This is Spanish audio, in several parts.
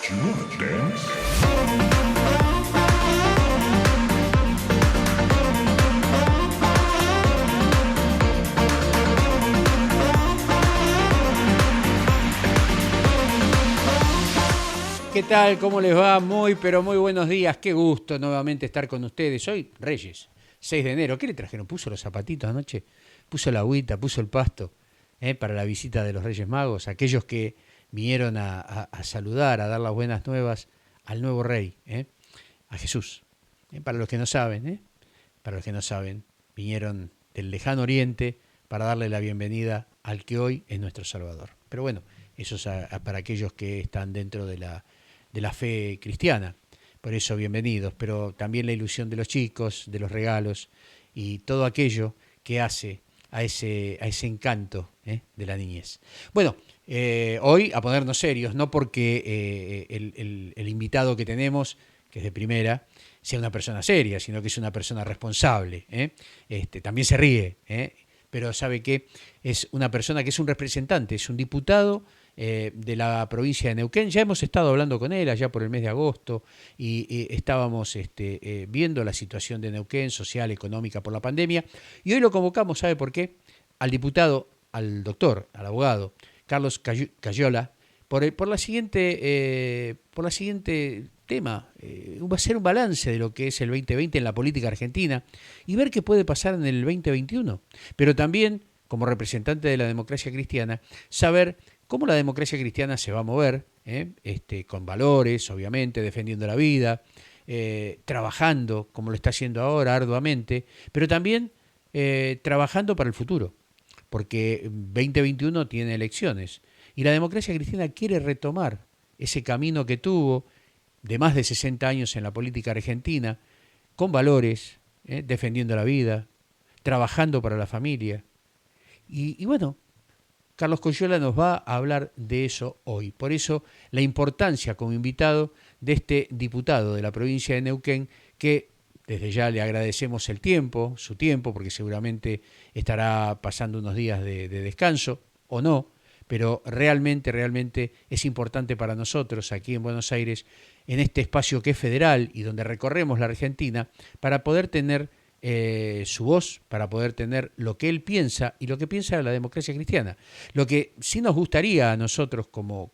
Do you wanna dance? ¿Qué tal? ¿Cómo les va? Muy, pero muy buenos días. Qué gusto nuevamente estar con ustedes. Hoy, Reyes, 6 de enero. ¿Qué le trajeron? ¿Puso los zapatitos anoche? ¿Puso la agüita? ¿Puso el pasto? Para la visita de los Reyes Magos. Aquellos que vinieron a saludar, a dar las buenas nuevas al nuevo Rey, a Jesús. Para los que no saben, para los que no saben, vinieron del lejano oriente para darle la bienvenida al que hoy es nuestro Salvador. Pero bueno, eso es para aquellos que están dentro de la fe cristiana. Por eso, bienvenidos. Pero también la ilusión de los chicos, de los regalos y todo aquello que hace a ese encanto de la niñez. Bueno, hoy a ponernos serios, no porque el invitado que tenemos, que es de primera, sea una persona seria, sino que es una persona responsable. También se ríe, pero sabe que es una persona que es un representante, es un diputado de la provincia de Neuquén. Ya hemos estado hablando con él allá por el mes de agosto y estábamos viendo la situación de Neuquén, social, económica por la pandemia. Y hoy lo convocamos, ¿sabe por qué? Al diputado, al doctor, al abogado, Carlos Cayola, por la siguiente tema. Va a ser un balance de lo que es el 2020 en la política argentina y ver qué puede pasar en el 2021. Pero también, como representante de la democracia cristiana, saber cómo la democracia cristiana se va a mover, con valores, obviamente, defendiendo la vida, trabajando, como lo está haciendo ahora, arduamente, pero también trabajando para el futuro, porque 2021 tiene elecciones y la democracia cristiana quiere retomar ese camino que tuvo de más de 60 años en la política argentina, con valores, defendiendo la vida, trabajando para la familia. Y bueno, Carlos Coyola nos va a hablar de eso hoy. Por eso la importancia como invitado de este diputado de la provincia de Neuquén, que desde ya le agradecemos el tiempo, su tiempo, porque seguramente estará pasando unos días de descanso, o no, pero realmente es importante para nosotros aquí en Buenos Aires, en este espacio que es federal y donde recorremos la Argentina, para poder tener su voz, para poder tener lo que él piensa y lo que piensa la democracia cristiana. Lo que sí nos gustaría a nosotros como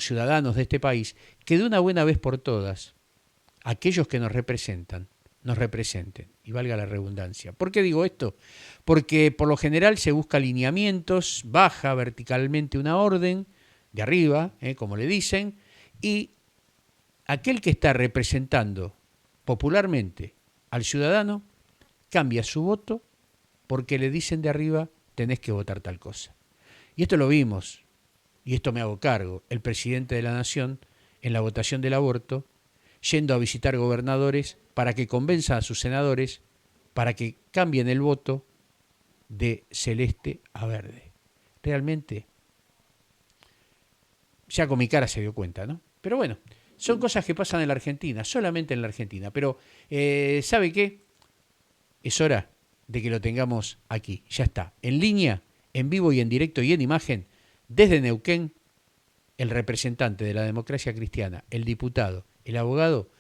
ciudadanos de este país, que de una buena vez por todas, aquellos que nos representen, y valga la redundancia. ¿Por qué digo esto? Porque por lo general se busca alineamientos, baja verticalmente una orden, de arriba, como le dicen, y aquel que está representando popularmente al ciudadano cambia su voto porque le dicen de arriba tenés que votar tal cosa. Y esto lo vimos, y esto me hago cargo, el presidente de la Nación en la votación del aborto, yendo a visitar gobernadores para que convenza a sus senadores para que cambien el voto de celeste a verde. Realmente, ya con mi cara se dio cuenta, ¿no? Pero bueno, son cosas que pasan en la Argentina, solamente en la Argentina. Pero, ¿sabe qué? Es hora de que lo tengamos aquí. Ya está, en línea, en vivo y en directo y en imagen, desde Neuquén, el representante de la democracia cristiana, el diputado, el abogado,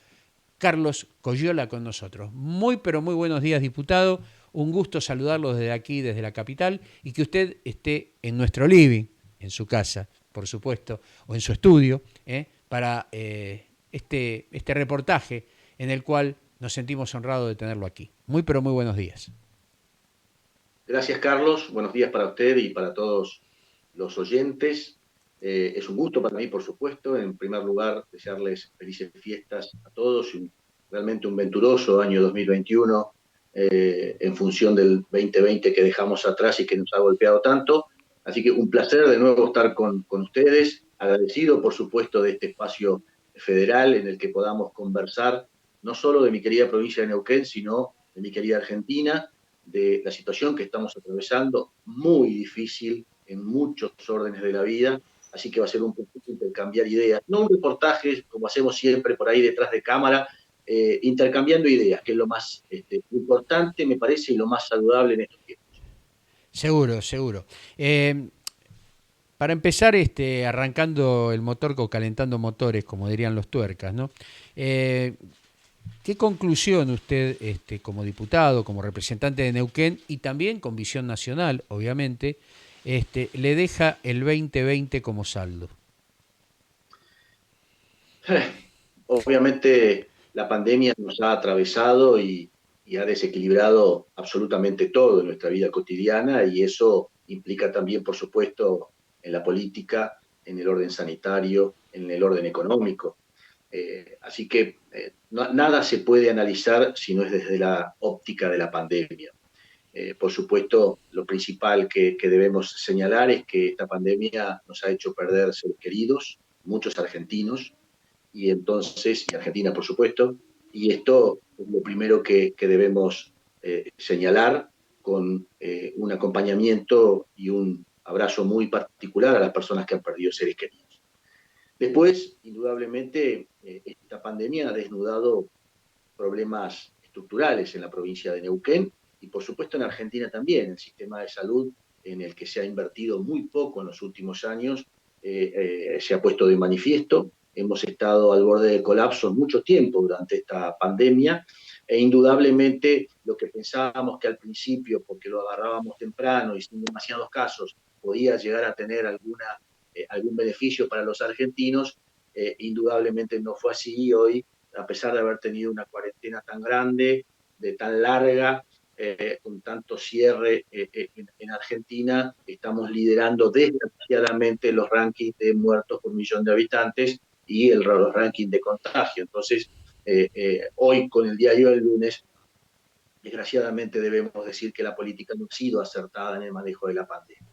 Carlos Coyola con nosotros. Muy, pero muy buenos días, diputado. Un gusto saludarlo desde aquí, desde la capital, y que usted esté en nuestro living, en su casa, por supuesto, o en su estudio, para este reportaje en el cual nos sentimos honrados de tenerlo aquí. Muy, pero muy buenos días. Gracias, Carlos. Buenos días para usted y para todos los oyentes. Es un gusto para mí, por supuesto. En primer lugar, desearles felices fiestas a todos y realmente un venturoso año 2021 en función del 2020 que dejamos atrás y que nos ha golpeado tanto. Así que un placer de nuevo estar con ustedes. Agradecido, por supuesto, de este espacio federal en el que podamos conversar no solo de mi querida provincia de Neuquén, sino de mi querida Argentina, de la situación que estamos atravesando, muy difícil en muchos órdenes de la vida, así que va a ser un poquito intercambiar ideas, no un reportaje como hacemos siempre por ahí detrás de cámara, intercambiando ideas, que es lo más importante, me parece, y lo más saludable en estos tiempos. Seguro, seguro. Eh, para empezar, arrancando el motor o calentando motores, como dirían los tuercas, ¿no? Eh, ¿Qué conclusión usted, como diputado, como representante de Neuquén y también con visión nacional, obviamente, le deja el 2020 como saldo? Obviamente la pandemia nos ha atravesado y ha desequilibrado absolutamente todo en nuestra vida cotidiana y eso implica también, por supuesto, en la política, en el orden sanitario, en el orden económico. Así que nada se puede analizar si no es desde la óptica de la pandemia. Por supuesto, lo principal que debemos señalar es que esta pandemia nos ha hecho perder seres queridos, muchos argentinos, y entonces, y Argentina por supuesto, y esto es lo primero que debemos señalar con un acompañamiento y un abrazo muy particular a las personas que han perdido seres queridos. Después, indudablemente, esta pandemia ha desnudado problemas estructurales en la provincia de Neuquén y por supuesto en Argentina también, el sistema de salud en el que se ha invertido muy poco en los últimos años se ha puesto de manifiesto. Hemos estado al borde del colapso mucho tiempo durante esta pandemia e indudablemente lo que pensábamos que al principio, porque lo agarrábamos temprano y sin demasiados casos, podía llegar a tener algún beneficio para los argentinos, indudablemente no fue así y hoy a pesar de haber tenido una cuarentena tan grande, de tan larga, con tanto cierre en Argentina, estamos liderando desgraciadamente los rankings de muertos por millón de habitantes y los rankings de contagio. Entonces, hoy con el diario del lunes, desgraciadamente debemos decir que la política no ha sido acertada en el manejo de la pandemia.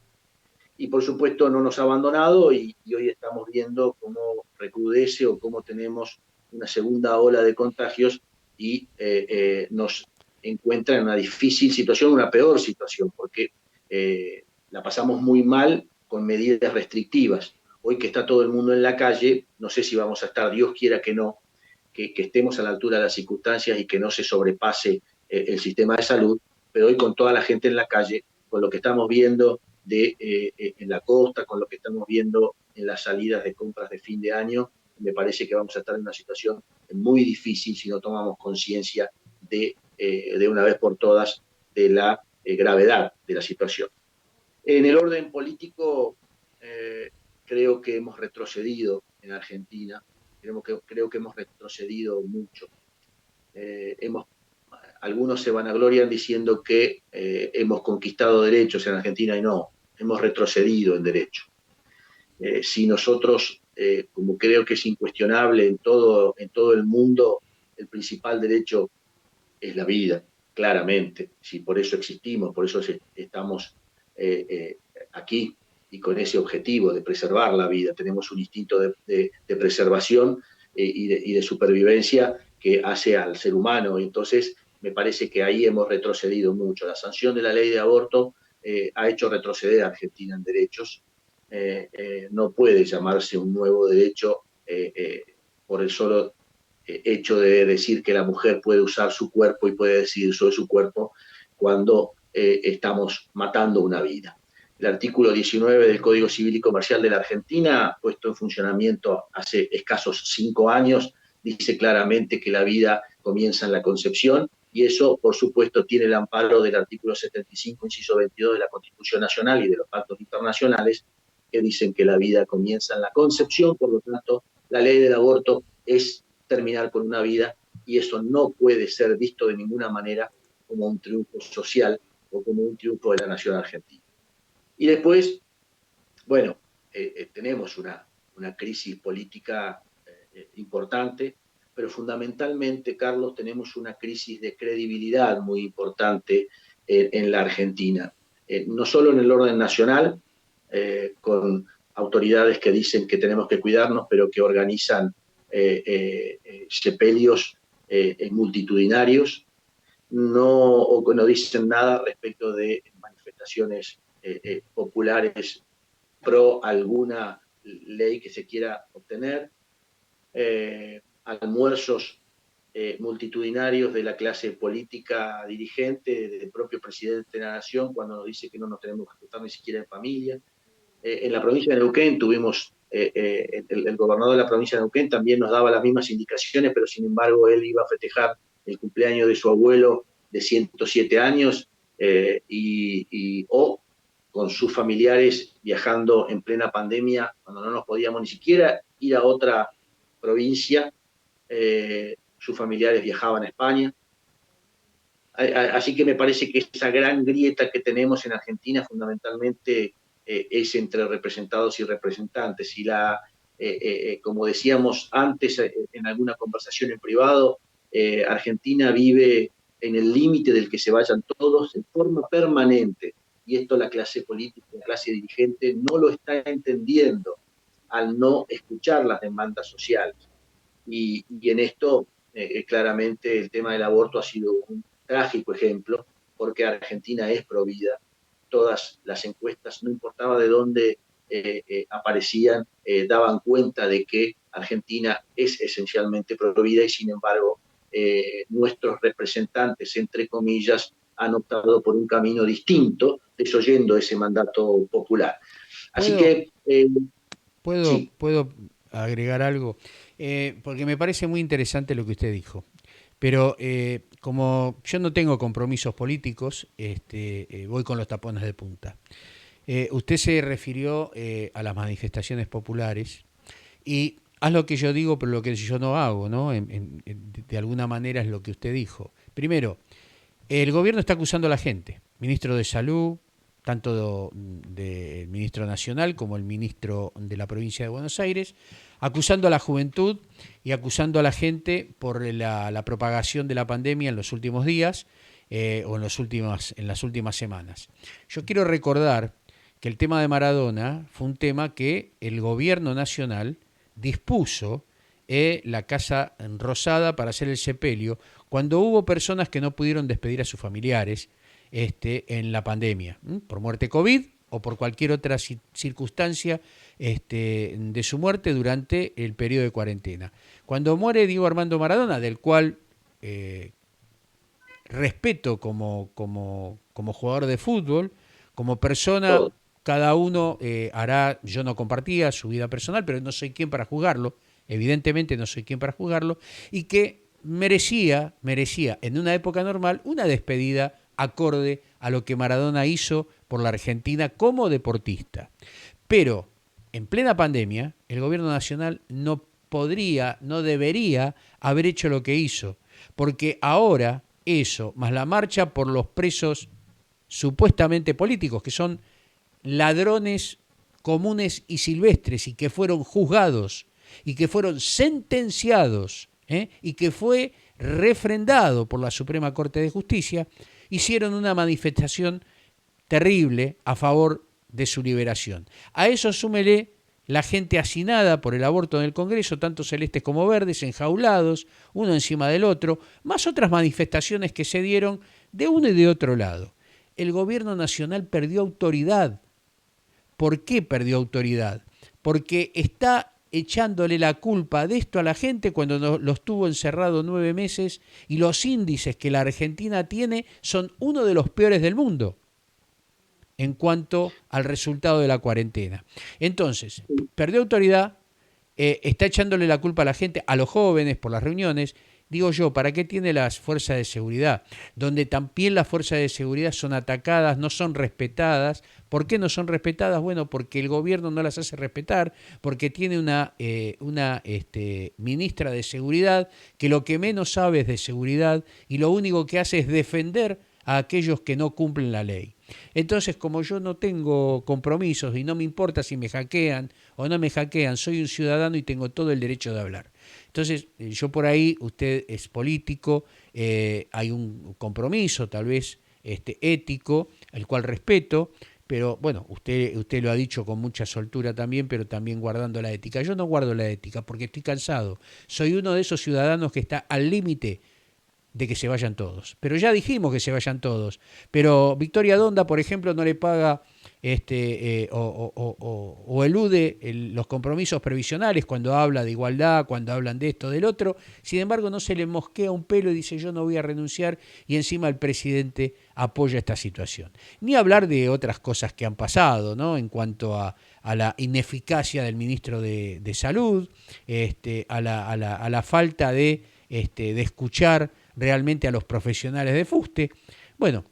Y por supuesto no nos ha abandonado y hoy estamos viendo cómo recrudece o cómo tenemos una segunda ola de contagios y nos encuentra en una difícil situación, una peor situación, porque la pasamos muy mal con medidas restrictivas. Hoy que está todo el mundo en la calle, no sé si vamos a estar, Dios quiera que no, que estemos a la altura de las circunstancias y que no se sobrepase el sistema de salud, pero hoy con toda la gente en la calle, con lo que estamos viendo en la costa, con lo que estamos viendo en las salidas de compras de fin de año, me parece que vamos a estar en una situación muy difícil si no tomamos conciencia de una vez por todas de la gravedad de la situación. En el orden político, creo que hemos retrocedido en Argentina, creo que hemos retrocedido mucho. Hemos Algunos se vanaglorian diciendo que hemos conquistado derechos en Argentina y no, hemos retrocedido en derechos. Si nosotros, como creo que es incuestionable en todo el mundo, el principal derecho es la vida, claramente. Si por eso existimos, por eso estamos aquí y con ese objetivo de preservar la vida. Tenemos un instinto de preservación y de supervivencia que hace al ser humano. Y entonces, me parece que ahí hemos retrocedido mucho. La sanción de la ley de aborto ha hecho retroceder a Argentina en derechos. No puede llamarse un nuevo derecho por el solo hecho de decir que la mujer puede usar su cuerpo y puede decidir sobre su cuerpo cuando estamos matando una vida. El artículo 19 del Código Civil y Comercial de la Argentina, puesto en funcionamiento hace escasos 5 años, dice claramente que la vida comienza en la concepción y eso, por supuesto, tiene el amparo del artículo 75, inciso 22 de la Constitución Nacional y de los pactos internacionales que dicen que la vida comienza en la concepción, por lo tanto, la ley del aborto es terminar con una vida y eso no puede ser visto de ninguna manera como un triunfo social o como un triunfo de la nación argentina. Y después, bueno, tenemos una crisis política importante, pero fundamentalmente, Carlos, tenemos una crisis de credibilidad muy importante en la Argentina. No solo en el orden nacional, con autoridades que dicen que tenemos que cuidarnos, pero que organizan sepelios multitudinarios, no dicen nada respecto de manifestaciones populares pro alguna ley que se quiera obtener, almuerzos multitudinarios de la clase política dirigente, del propio presidente de la Nación, cuando nos dice que no nos tenemos que juntar ni siquiera en familia. En la provincia de Neuquén tuvimos, el gobernador de la provincia de Neuquén también nos daba las mismas indicaciones, pero sin embargo él iba a festejar el cumpleaños de su abuelo de 107 años o con sus familiares viajando en plena pandemia, cuando no nos podíamos ni siquiera ir a otra provincia, sus familiares viajaban a España. Así que me parece que esa gran grieta que tenemos en Argentina fundamentalmente es entre representados y representantes. Como decíamos antes en alguna conversación en privado, Argentina vive en el límite del que se vayan todos en forma permanente. Y esto la clase política, la clase dirigente no lo está entendiendo al no escuchar las demandas sociales. Y en esto, claramente, el tema del aborto ha sido un trágico ejemplo, porque Argentina es provida. Todas las encuestas, no importaba de dónde aparecían, daban cuenta de que Argentina es esencialmente provida y, sin embargo, nuestros representantes, entre comillas, han optado por un camino distinto, desoyendo ese mandato popular. Así ¿Puedo, que, sí, puedo agregar algo? Porque me parece muy interesante lo que usted dijo. Pero como yo no tengo compromisos políticos, voy con los tapones de punta. Usted se refirió a las manifestaciones populares y haz lo que yo digo, pero lo que yo no hago, ¿no? De alguna manera es lo que usted dijo. Primero, el gobierno está acusando a la gente, ministro de Salud, tanto del ministro nacional como el ministro de la provincia de Buenos Aires, acusando a la juventud y acusando a la gente por la propagación de la pandemia en los últimos días o en las últimas semanas. Yo quiero recordar que el tema de Maradona fue un tema que el gobierno nacional dispuso la Casa Rosada para hacer el sepelio cuando hubo personas que no pudieron despedir a sus familiares en la pandemia, por muerte COVID o por cualquier otra circunstancia de su muerte durante el periodo de cuarentena. Cuando muere Diego Armando Maradona, del cual respeto como jugador de fútbol, como persona, todo. cada uno hará, yo no compartía su vida personal, pero no soy quien para juzgarlo, evidentemente no soy quien para juzgarlo, y que merecía en una época normal una despedida acorde a lo que Maradona hizo por la Argentina como deportista. Pero en plena pandemia, el gobierno nacional no podría, no debería haber hecho lo que hizo, porque ahora eso, más la marcha por los presos supuestamente políticos, que son ladrones comunes y silvestres y que fueron juzgados y que fueron sentenciados y que fue refrendado por la Suprema Corte de Justicia, hicieron una manifestación terrible a favor de su liberación. A eso súmele la gente hacinada por el aborto en el Congreso, tanto celestes como verdes, enjaulados, uno encima del otro, más otras manifestaciones que se dieron de uno y de otro lado. El gobierno nacional perdió autoridad. ¿Por qué perdió autoridad? Porque está echándole la culpa de esto a la gente cuando los tuvo encerrado 9 meses y los índices que la Argentina tiene son uno de los peores del mundo en cuanto al resultado de la cuarentena. Entonces, perdió autoridad, está echándole la culpa a la gente, a los jóvenes por las reuniones. Digo yo, ¿para qué tiene las fuerzas de seguridad? Donde también las fuerzas de seguridad son atacadas, no son respetadas. ¿Por qué no son respetadas? Bueno, porque el gobierno no las hace respetar, porque tiene una ministra de seguridad que lo que menos sabe es de seguridad y lo único que hace es defender a aquellos que no cumplen la ley. Entonces, como yo no tengo compromisos y no me importa si me hackean o no me hackean, soy un ciudadano y tengo todo el derecho de hablar. Entonces, yo por ahí, usted es político, hay un compromiso tal vez ético, el cual respeto, pero bueno, usted lo ha dicho con mucha soltura también, pero también guardando la ética. Yo no guardo la ética porque estoy cansado. Soy uno de esos ciudadanos que está al límite de que se vayan todos. Pero ya dijimos que se vayan todos. Pero Victoria Donda, por ejemplo, no le paga o elude los compromisos previsionales cuando habla de igualdad, cuando hablan de esto, del otro. Sin embargo, no se le mosquea un pelo y dice yo no voy a renunciar y encima el presidente apoya esta situación. Ni hablar de otras cosas que han pasado, ¿no? En cuanto a a la ineficacia del ministro de Salud, a la falta de escuchar realmente a los profesionales de fuste. Bueno,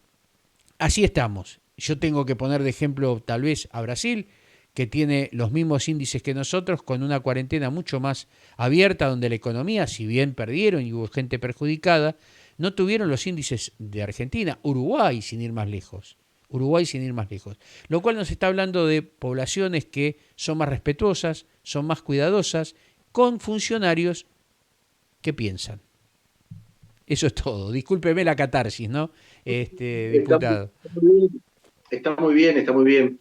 así estamos. Yo tengo que poner de ejemplo tal vez a Brasil, que tiene los mismos índices que nosotros, con una cuarentena mucho más abierta, donde la economía, si bien perdieron y hubo gente perjudicada, no tuvieron los índices de Argentina. Uruguay, sin ir más lejos. Uruguay sin ir más lejos. Lo cual nos está hablando de poblaciones que son más respetuosas, son más cuidadosas, con funcionarios que piensan. Eso es todo. Discúlpeme la catarsis, ¿no? Está Diputado. muy bien, está muy bien, está muy bien.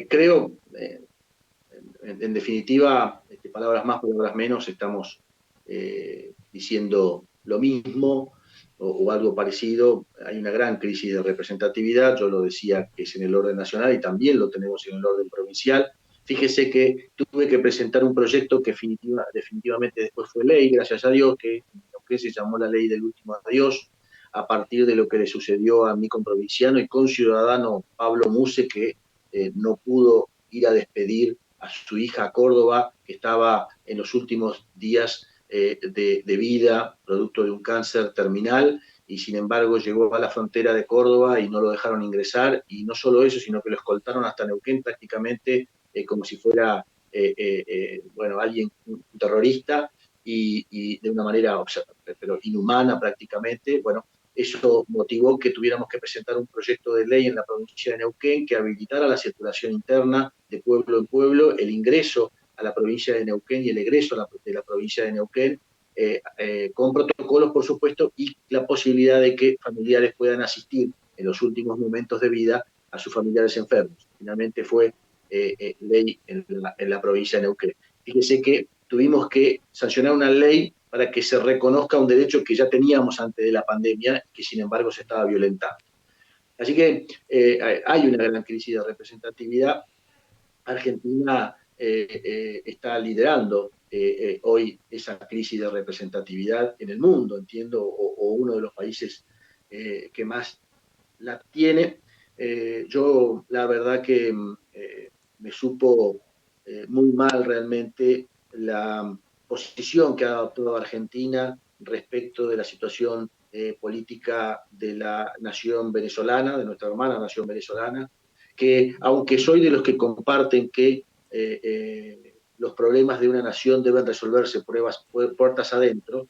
Creo, en definitiva, palabras más, palabras menos, estamos diciendo lo mismo o algo parecido. Hay una gran crisis de representatividad, yo lo decía que es en el orden nacional y también lo tenemos en el orden provincial. Fíjese que tuve que presentar un proyecto que definitivamente después fue ley, gracias a Dios, que se llamó la ley del último adiós, a partir de lo que le sucedió a mi comprovinciano y conciudadano Pablo Muse, que no pudo ir a despedir a su hija a Córdoba, que estaba en los últimos días de vida, producto de un cáncer terminal, y sin embargo llegó a la frontera de Córdoba y no lo dejaron ingresar, y no solo eso, sino que lo escoltaron hasta Neuquén prácticamente como si fuera, bueno, alguien, un terrorista, y de una manera, pero inhumana prácticamente. Bueno, eso motivó que tuviéramos que presentar un proyecto de ley en la provincia de Neuquén que habilitara la circulación interna de pueblo en pueblo, el ingreso a la provincia de Neuquén y el egreso de la provincia de Neuquén, con protocolos, por supuesto, y la posibilidad de que familiares puedan asistir en los últimos momentos de vida a sus familiares enfermos. Finalmente fue ley en la provincia de Neuquén. Fíjese que tuvimos que sancionar una ley para que se reconozca un derecho que ya teníamos antes de la pandemia, que sin embargo se estaba violentando. Así que hay una gran crisis de representatividad. Argentina está liderando hoy esa crisis de representatividad en el mundo, entiendo, o uno de los países que más la tiene. Yo la verdad que me supo muy mal realmente la posición que ha adoptado Argentina respecto de la situación política de la nación venezolana, de nuestra hermana nación venezolana, que aunque soy de los que comparten que los problemas de una nación deben resolverse puertas adentro,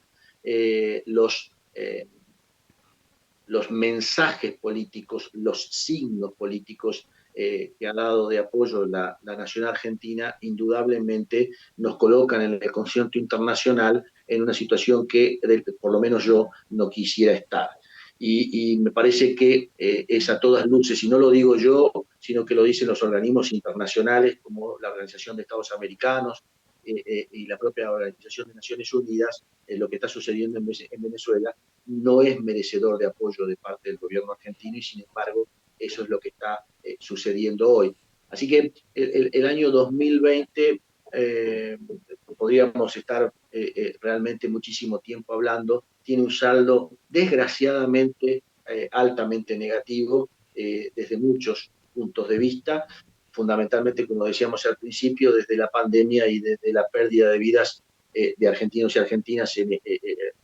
los mensajes políticos, los signos políticos que ha dado de apoyo la nación argentina, indudablemente nos colocan en el concierto internacional en una situación que por lo menos yo no quisiera estar. Y me parece que es a todas luces, y no lo digo yo, sino que lo dicen los organismos internacionales como la Organización de Estados Americanos y la propia Organización de Naciones Unidas, lo que está sucediendo en Venezuela no es merecedor de apoyo de parte del gobierno argentino, y sin embargo eso es lo que está sucediendo hoy. Así que el año 2020 eh, podríamos estar realmente muchísimo tiempo hablando, tiene un saldo desgraciadamente altamente negativo desde muchos puntos de vista, fundamentalmente, como decíamos al principio, desde la pandemia y desde la pérdida de vidas de argentinos y argentinas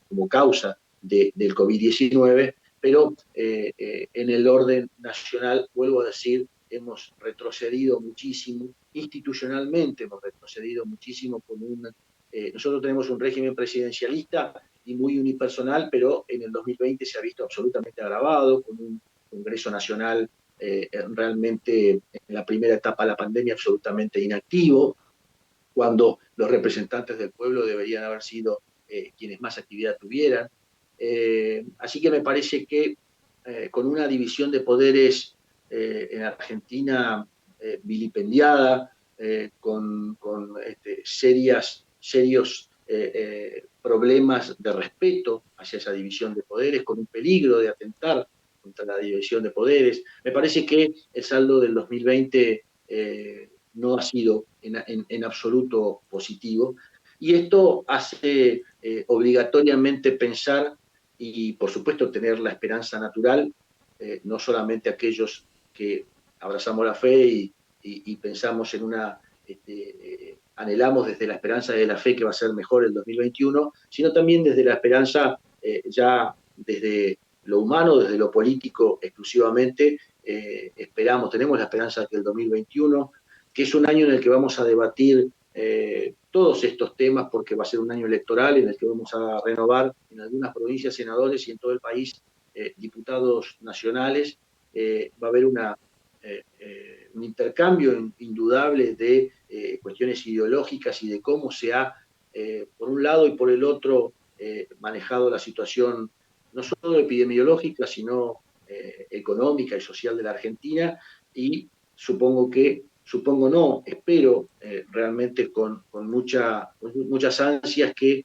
como causa del COVID-19, pero en el orden nacional, vuelvo a decir, hemos retrocedido muchísimo, institucionalmente hemos retrocedido muchísimo nosotros tenemos un régimen presidencialista y muy unipersonal, pero en el 2020 se ha visto absolutamente agravado, con un Congreso Nacional realmente en la primera etapa de la pandemia absolutamente inactivo, cuando los representantes del pueblo deberían haber sido quienes más actividad tuvieran. Así que me parece que con una división de poderes en Argentina vilipendiada, con serios problemas de respeto hacia esa división de poderes, con un peligro de atentar contra la división de poderes. Me parece que el saldo del 2020 no ha sido en absoluto positivo, y esto hace obligatoriamente pensar y, por supuesto, tener la esperanza natural, no solamente aquellos que abrazamos la fe y pensamos anhelamos desde la esperanza y de la fe que va a ser mejor el 2021, sino también desde la esperanza, ya desde lo humano, desde lo político exclusivamente, tenemos la esperanza de que el 2021, que es un año en el que vamos a debatir todos estos temas, porque va a ser un año electoral en el que vamos a renovar en algunas provincias senadores y en todo el país diputados nacionales, va a haber un intercambio indudable de cuestiones ideológicas y de cómo se ha, por un lado y por el otro, manejado la situación no solo epidemiológica, sino económica y social de la Argentina, y supongo no, espero realmente con muchas ansias que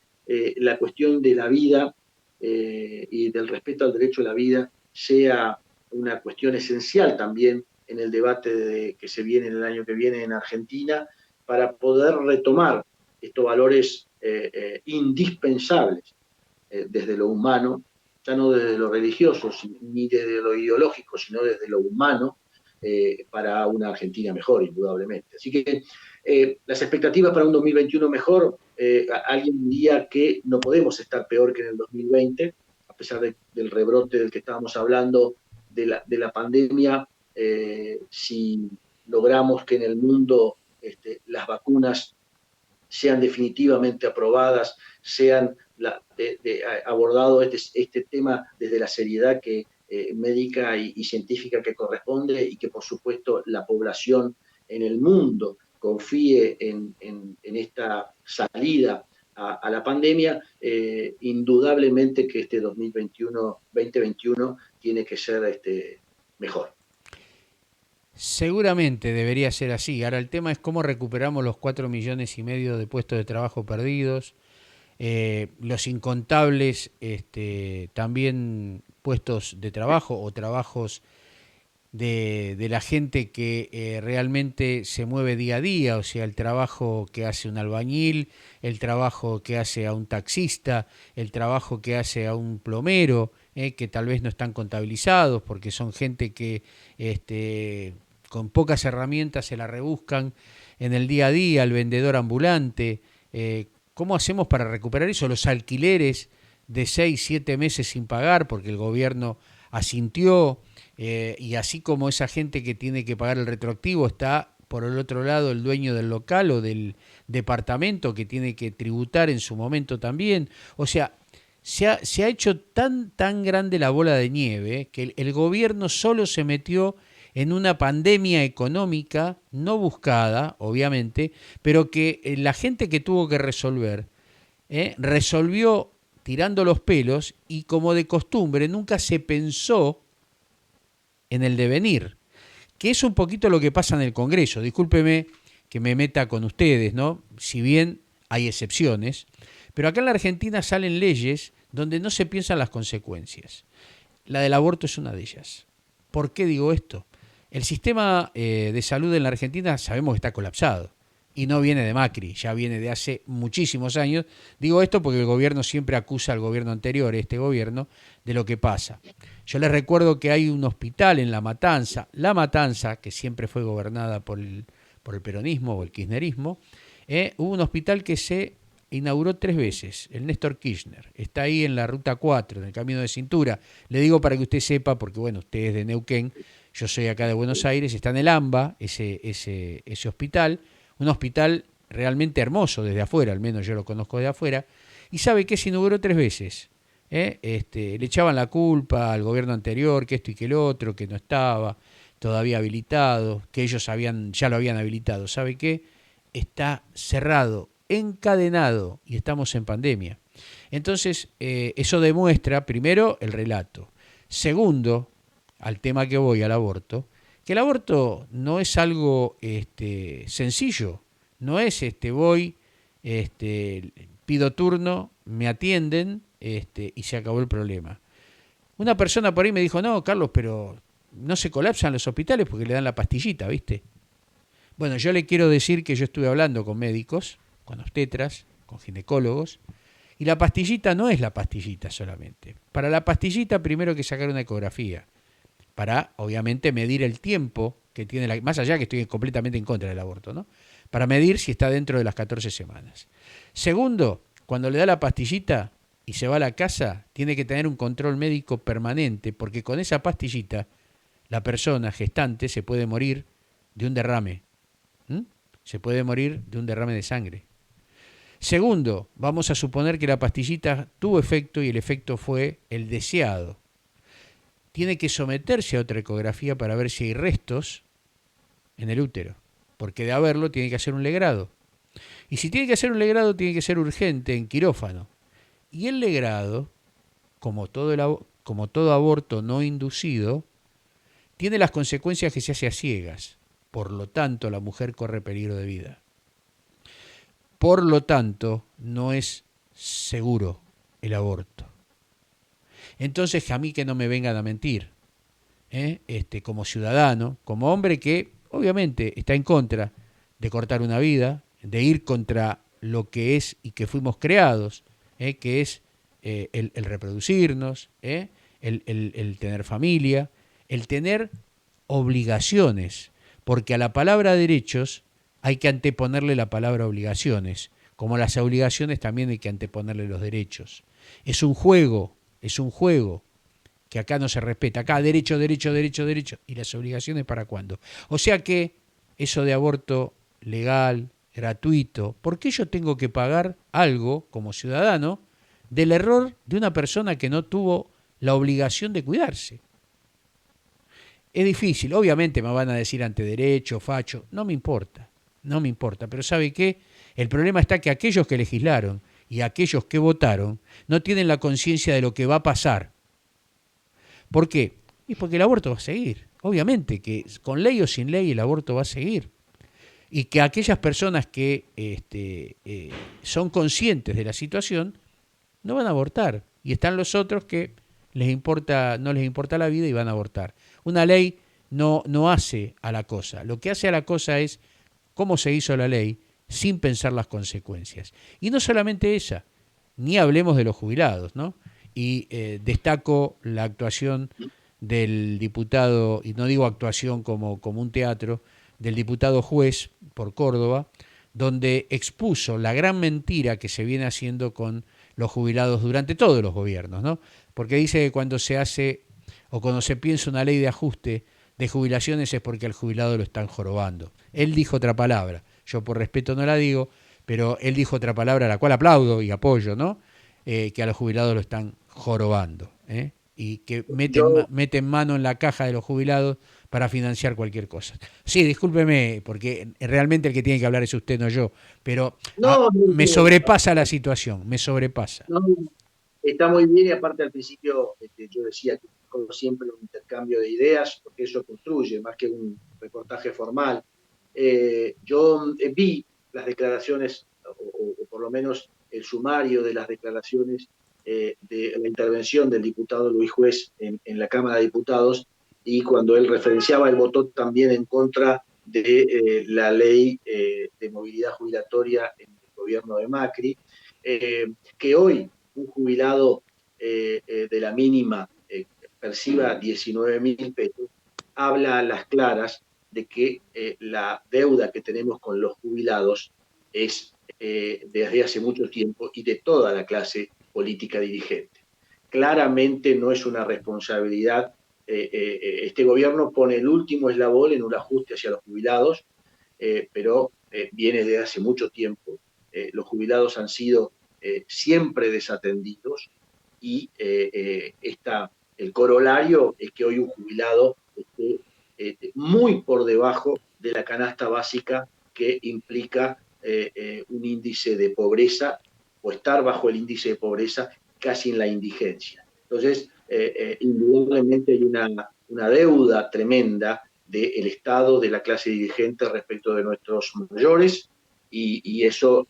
la cuestión de la vida y del respeto al derecho a la vida sea una cuestión esencial también en el debate que se viene en el año que viene en Argentina, para poder retomar estos valores indispensables desde lo humano, ya no desde lo religioso ni desde lo ideológico, sino desde lo humano, para una Argentina mejor, indudablemente. Así que las expectativas para un 2021 mejor, alguien diría que no podemos estar peor que en el 2020, a pesar del rebrote del que estábamos hablando, de la pandemia. Si logramos que en el mundo las vacunas sean definitivamente aprobadas, sean abordado este tema desde la seriedad que médica y científica que corresponde, y que por supuesto la población en el mundo confíe en esta salida a la pandemia, indudablemente que este 2021 tiene que ser mejor. Seguramente debería ser así. Ahora el tema es cómo recuperamos los 4,5 millones de puestos de trabajo perdidos, los incontables también puestos de trabajo o trabajos de la gente que realmente se mueve día a día, o sea, el trabajo que hace un albañil, el trabajo que hace a un taxista, el trabajo que hace a un plomero, que tal vez no están contabilizados porque son gente que con pocas herramientas se la rebuscan en el día a día, el vendedor ambulante. ¿Cómo hacemos para recuperar eso? Los alquileres de 6, 7 meses sin pagar porque el gobierno asintió, y así como esa gente que tiene que pagar el retroactivo, está por el otro lado el dueño del local o del departamento que tiene que tributar en su momento también. O sea, se ha hecho tan grande la bola de nieve que el gobierno solo se metió en una pandemia económica no buscada, obviamente, pero que la gente que tuvo que resolver, resolvió tirando los pelos, y como de costumbre nunca se pensó en el devenir, que es un poquito lo que pasa en el Congreso. Discúlpeme que me meta con ustedes, ¿no? Si bien hay excepciones, pero acá en la Argentina salen leyes donde no se piensan las consecuencias. La del aborto es una de ellas. ¿Por qué digo esto? El sistema de salud en la Argentina sabemos que está colapsado. Y no viene de Macri, ya viene de hace muchísimos años. Digo esto porque el gobierno siempre acusa al gobierno anterior, este gobierno, de lo que pasa. Yo les recuerdo que hay un hospital en La Matanza, que siempre fue gobernada por el peronismo o el kirchnerismo. Hubo un hospital que se inauguró 3 veces, el Néstor Kirchner. Está ahí en la Ruta 4, en el Camino de Cintura. Le digo para que usted sepa, porque bueno, usted es de Neuquén, yo soy acá de Buenos Aires, está en el AMBA, ese hospital. Un hospital realmente hermoso desde afuera, al menos yo lo conozco de afuera, y sabe que se inauguró 3 veces. Le echaban la culpa al gobierno anterior, que esto y que el otro, que no estaba todavía habilitado, que ellos ya lo habían habilitado. ¿Sabe qué? Está cerrado, encadenado, y estamos en pandemia. Entonces, eso demuestra, primero, el relato. Segundo, al tema que voy, al aborto, que el aborto no es algo sencillo, no es voy, pido turno, me atienden y se acabó el problema. Una persona por ahí me dijo, no, Carlos, pero no se colapsan los hospitales porque le dan la pastillita, ¿viste? Bueno, yo le quiero decir que yo estuve hablando con médicos, con obstetras, con ginecólogos, y la pastillita no es la pastillita solamente. Para la pastillita primero hay que sacar una ecografía, para obviamente medir el tiempo que tiene más allá que estoy completamente en contra del aborto, ¿no? para medir si está dentro de las 14 semanas. Segundo, cuando le da la pastillita y se va a la casa, tiene que tener un control médico permanente, porque con esa pastillita la persona gestante se puede morir de un derrame. ¿Mm? Se puede morir de un derrame de sangre. Segundo, vamos a suponer que la pastillita tuvo efecto y el efecto fue el deseado. Tiene que someterse a otra ecografía para ver si hay restos en el útero, porque de haberlo tiene que hacer un legrado. Y si tiene que hacer un legrado, tiene que ser urgente, en quirófano. Y el legrado, como todo aborto no inducido, tiene las consecuencias que se hace a ciegas. Por lo tanto, la mujer corre peligro de vida. Por lo tanto, no es seguro el aborto. Entonces, a mí que no me vengan a mentir, como ciudadano, como hombre que obviamente está en contra de cortar una vida, de ir contra lo que es y que fuimos creados, que es el reproducirnos, el tener familia, el tener obligaciones, porque a la palabra derechos hay que anteponerle la palabra obligaciones, como a las obligaciones también hay que anteponerle los derechos. Es un juego que acá no se respeta. Acá derecho, derecho, derecho, derecho. ¿Y las obligaciones para cuándo? O sea que eso de aborto legal, gratuito, ¿por qué yo tengo que pagar algo como ciudadano del error de una persona que no tuvo la obligación de cuidarse? Es difícil, obviamente me van a decir antiderecho, facho, no me importa, no me importa, pero ¿sabe qué? El problema está que aquellos que legislaron y aquellos que votaron no tienen la conciencia de lo que va a pasar. ¿Por qué? Y porque el aborto va a seguir. Obviamente que con ley o sin ley el aborto va a seguir. Y que aquellas personas que son conscientes de la situación no van a abortar. Y están los otros que no les importa la vida y van a abortar. Una ley no hace a la cosa. Lo que hace a la cosa es cómo se hizo la ley sin pensar las consecuencias. Y no solamente esa, ni hablemos de los jubilados, ¿no? Y destaco la actuación del diputado, y no digo actuación como un teatro, del diputado juez por Córdoba, donde expuso la gran mentira que se viene haciendo con los jubilados durante todos los gobiernos, ¿no? Porque dice que cuando se hace o cuando se piensa una ley de ajuste de jubilaciones es porque al jubilado lo están jorobando. Él dijo otra palabra, yo por respeto no la digo, pero él dijo otra palabra a la cual aplaudo y apoyo, ¿no? Que a los jubilados lo están jorobando, y que meten mano en la caja de los jubilados para financiar cualquier cosa. Sí, discúlpeme, porque realmente el que tiene que hablar es usted, no yo, pero No, me sobrepasa la situación, me sobrepasa. no, está muy bien y aparte al principio yo decía que como siempre un intercambio de ideas, porque eso construye más que un reportaje formal. Yo vi las declaraciones, o por lo menos el sumario de las declaraciones de la intervención del diputado Luis Juez en la Cámara de Diputados, y cuando él referenciaba, él votó también en contra de la ley de movilidad jubilatoria en el gobierno de Macri, que hoy un jubilado de la mínima perciba 19.000 pesos, habla a las claras de que la deuda que tenemos con los jubilados es desde hace mucho tiempo y de toda la clase política dirigente. Claramente no es una responsabilidad. Este gobierno pone el último eslabón en un ajuste hacia los jubilados, pero viene desde hace mucho tiempo. Los jubilados han sido siempre desatendidos y el corolario es que hoy un jubilado esté muy por debajo de la canasta básica que implica un índice de pobreza o estar bajo el índice de pobreza casi en la indigencia. Entonces, indudablemente hay una deuda tremenda del Estado, de la clase dirigente respecto de nuestros mayores, y eso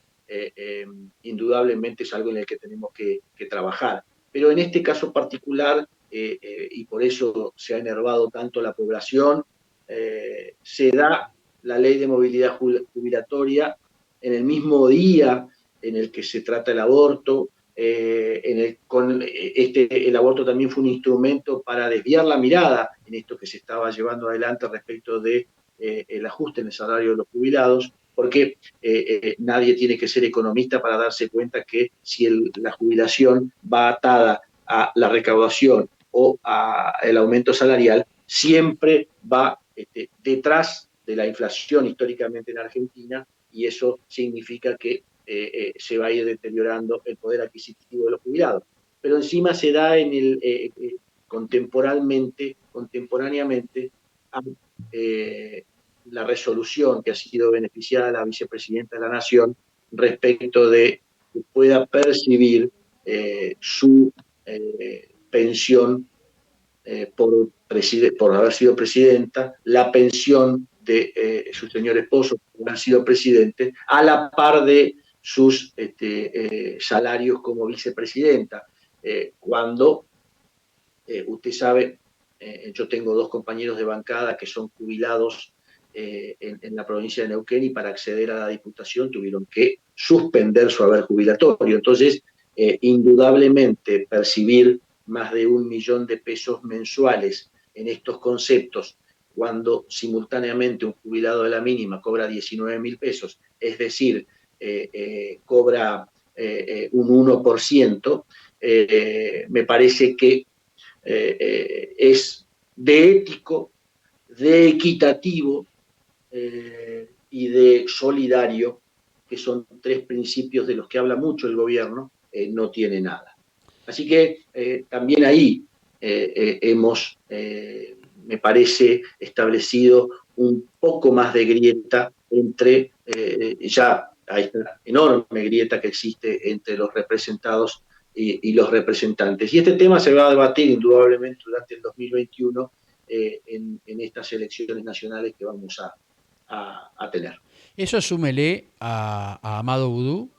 indudablemente es algo en el que tenemos que trabajar. Pero en este caso particular, y por eso se ha enervado tanto la población, se da la ley de movilidad jubilatoria en el mismo día en el que se trata el aborto. El aborto también fue un instrumento para desviar la mirada en esto que se estaba llevando adelante respecto de el ajuste en el salario de los jubilados. porque nadie tiene que ser economista para darse cuenta que si la jubilación va atada a la recaudación o al aumento salarial, siempre va detrás de la inflación históricamente en Argentina, y eso significa que se va a ir deteriorando el poder adquisitivo de los jubilados. Pero encima se da contemporáneamente a la resolución que ha sido beneficiada la vicepresidenta de la Nación respecto de que pueda percibir su pensión por haber sido presidenta, la pensión de su señor esposo por haber sido presidente, a la par de sus salarios como vicepresidenta. Cuando usted sabe, yo tengo dos compañeros de bancada que son jubilados en la provincia de Neuquén, y para acceder a la diputación tuvieron que suspender su haber jubilatorio. Entonces, indudablemente, percibir más de 1 millón de pesos mensuales en estos conceptos, cuando simultáneamente un jubilado de la mínima cobra 19.000 pesos, es decir, cobra un 1%, me parece que es de ético, de equitativo y de solidario, que son tres principios de los que habla mucho el gobierno, no tiene nada. Así que también ahí hemos, me parece, establecido un poco más de grieta entre, ya hay esta enorme grieta que existe entre los representados y los representantes. Y este tema se va a debatir indudablemente durante el 2021 en estas elecciones nacionales que vamos a tener. Eso súmele a Amado Vudú,